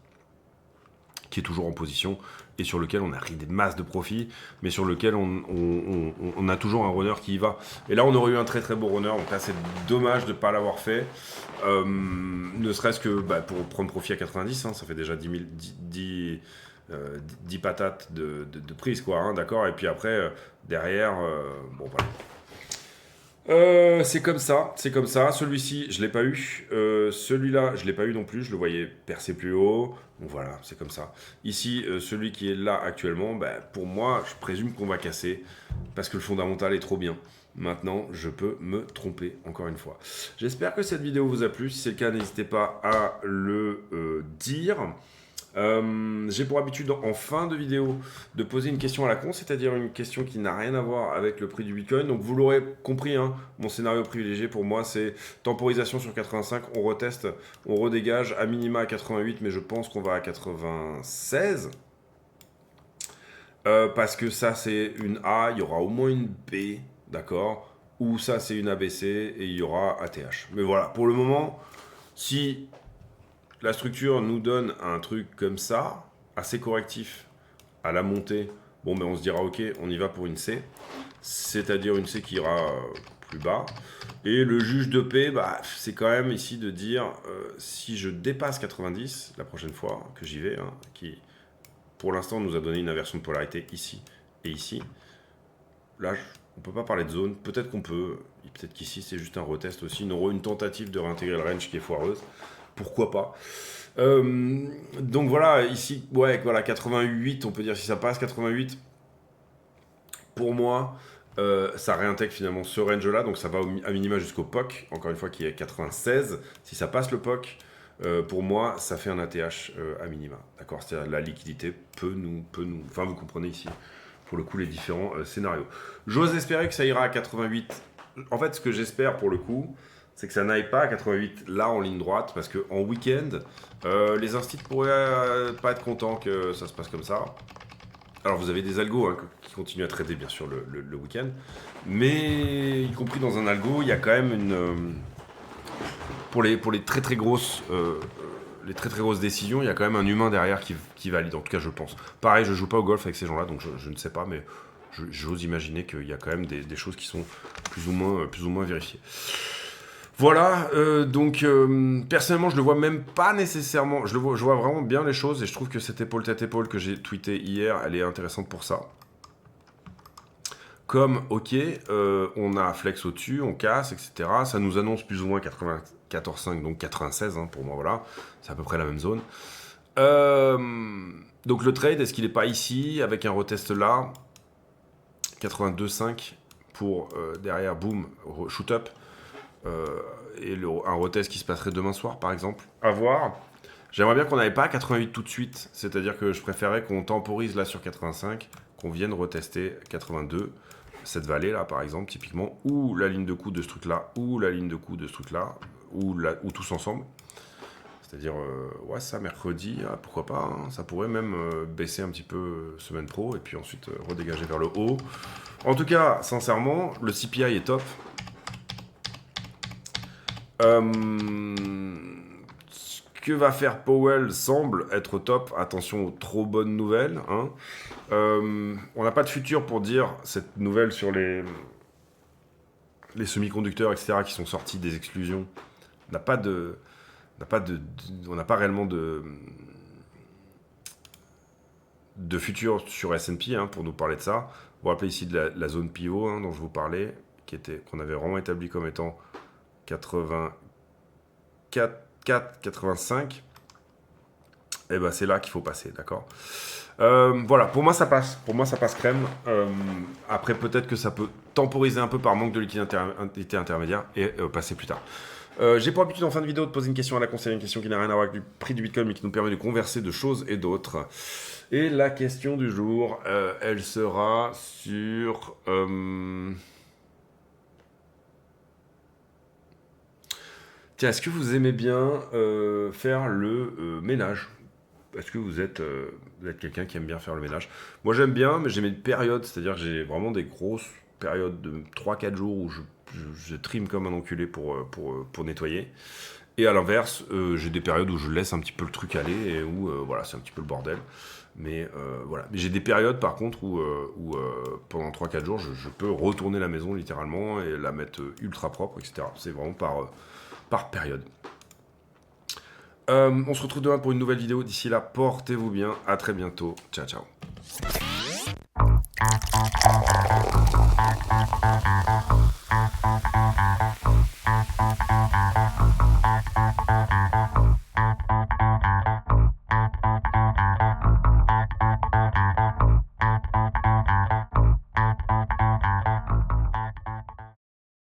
[SPEAKER 1] Qui est toujours en position et sur lequel on a pris des masses de profit, mais sur lequel on a toujours un runner qui y va. Et là, on aurait eu un très très beau runner, donc là, c'est dommage de ne pas l'avoir fait. Ne serait-ce que pour prendre profit à 90, hein, ça fait déjà 10 patates de prise, quoi, hein, d'accord. Et puis après, derrière, bon, voilà. C'est comme ça. Celui-ci, je l'ai pas eu. Celui-là, je l'ai pas eu non plus. Je le voyais percer plus haut. Donc voilà, c'est comme ça. Ici, celui qui est là actuellement, pour moi, je présume qu'on va casser parce que le fondamental est trop bien. Maintenant, je peux me tromper encore une fois. J'espère que cette vidéo vous a plu. Si c'est le cas, n'hésitez pas à le dire. J'ai pour habitude en fin de vidéo de poser une question à la con, c'est-à-dire une question qui n'a rien à voir avec le prix du Bitcoin. Donc vous l'aurez compris, hein, mon scénario privilégié pour moi c'est temporisation sur 85, on reteste, on redégage à minima à 88, mais je pense qu'on va à 96. Parce que ça c'est une A, il y aura au moins une B, d'accord, ou ça c'est une ABC et il y aura ATH. Mais voilà, pour le moment, si la structure nous donne un truc comme ça, assez correctif à la montée, bon on se dira ok, on y va pour une C, c'est-à-dire une C qui ira plus bas. Et le juge de paix, c'est quand même ici de dire si je dépasse 90 la prochaine fois que j'y vais, hein, qui pour l'instant nous a donné une inversion de polarité ici et ici, là on peut pas parler de zone, peut-être qu'on peut, peut-être qu'ici c'est juste un retest aussi, une tentative de réintégrer le range qui est foireuse. Pourquoi pas. Donc voilà, ici, ouais, voilà, 88, on peut dire si ça passe, 88, pour moi, ça réintègre finalement ce range-là, donc ça va à minima jusqu'au POC, encore une fois, qui est 96. Si ça passe le POC, pour moi, ça fait un ATH à minima. D'accord, c'est-à-dire la liquidité peut nous... Enfin, vous comprenez ici, pour le coup, les différents scénarios. J'ose espérer que ça ira à 88. En fait, ce que j'espère, pour le coup, c'est que ça n'aille pas à 88 là en ligne droite, parce qu'en week-end, les instits pourraient pas être contents que ça se passe comme ça. Alors vous avez des algos hein, qui continuent à trader bien sûr le week-end, mais y compris dans un algo, il y a quand même une... pour les très très grosses... les très très grosses décisions, il y a quand même un humain derrière qui valide, en tout cas je pense. Pareil, je joue pas au golf avec ces gens-là, donc je ne sais pas, mais j'ose imaginer qu'il y a quand même des choses qui sont plus ou moins vérifiées. Voilà, donc personnellement je le vois même pas nécessairement, je vois vraiment bien les choses et je trouve que cette épaule tête épaule que j'ai tweeté hier, elle est intéressante pour ça. Comme, ok, on a flex au-dessus, on casse, etc. Ça nous annonce plus ou moins 94,5, donc 96, hein, pour moi, voilà. C'est à peu près la même zone. Donc le trade, est-ce qu'il n'est pas ici, avec un retest là 82,5 pour derrière, boom, shoot up. Et un retest qui se passerait demain soir, par exemple. À voir. J'aimerais bien qu'on n'aille pas à 88 tout de suite. C'est-à-dire que je préférais qu'on temporise là sur 85, qu'on vienne retester 82. Cette vallée là par exemple typiquement, ou la ligne de coup de ce truc là, ou la ligne de coup de ce truc là, ou tous ensemble, c'est-à-dire ouais ça mercredi, pourquoi pas, hein, ça pourrait même baisser un petit peu semaine pro et puis ensuite redégager vers le haut. En tout cas sincèrement le CPI est top. Ce que va faire Powell semble être top. Attention aux trop bonnes nouvelles. Hein. On n'a pas de futur pour dire cette nouvelle sur les semi-conducteurs, etc., qui sont sortis des exclusions. On n'a pas réellement de futur sur S&P hein, pour nous parler de ça. Vous vous rappelez ici de la zone pivot hein, dont je vous parlais, qu'on avait vraiment établi comme étant 84, 85. Et ben c'est là qu'il faut passer, d'accord. Voilà, pour moi ça passe crème. Après peut-être que ça peut temporiser un peu par manque de liquidité intermédiaire et passer plus tard. J'ai pour habitude en fin de vidéo de poser une question à la conseillère, une question qui n'a rien à voir avec le prix du Bitcoin mais qui nous permet de converser de choses et d'autres. Et la question du jour, elle sera sur... Tiens, est-ce que vous aimez bien faire le ménage ? Est-ce que vous êtes quelqu'un qui aime bien faire le ménage ? Moi j'aime bien, mais j'ai mes périodes, c'est-à-dire que j'ai vraiment des grosses périodes de 3-4 jours où je trime comme un enculé pour nettoyer. Et à l'inverse, j'ai des périodes où je laisse un petit peu le truc aller et où voilà, c'est un petit peu le bordel. Mais voilà. Mais j'ai des périodes par contre où pendant 3-4 jours, je peux retourner la maison littéralement et la mettre ultra propre, etc. C'est vraiment par période. On se retrouve demain pour une nouvelle vidéo. D'ici là, portez-vous bien. À très bientôt. Ciao, ciao.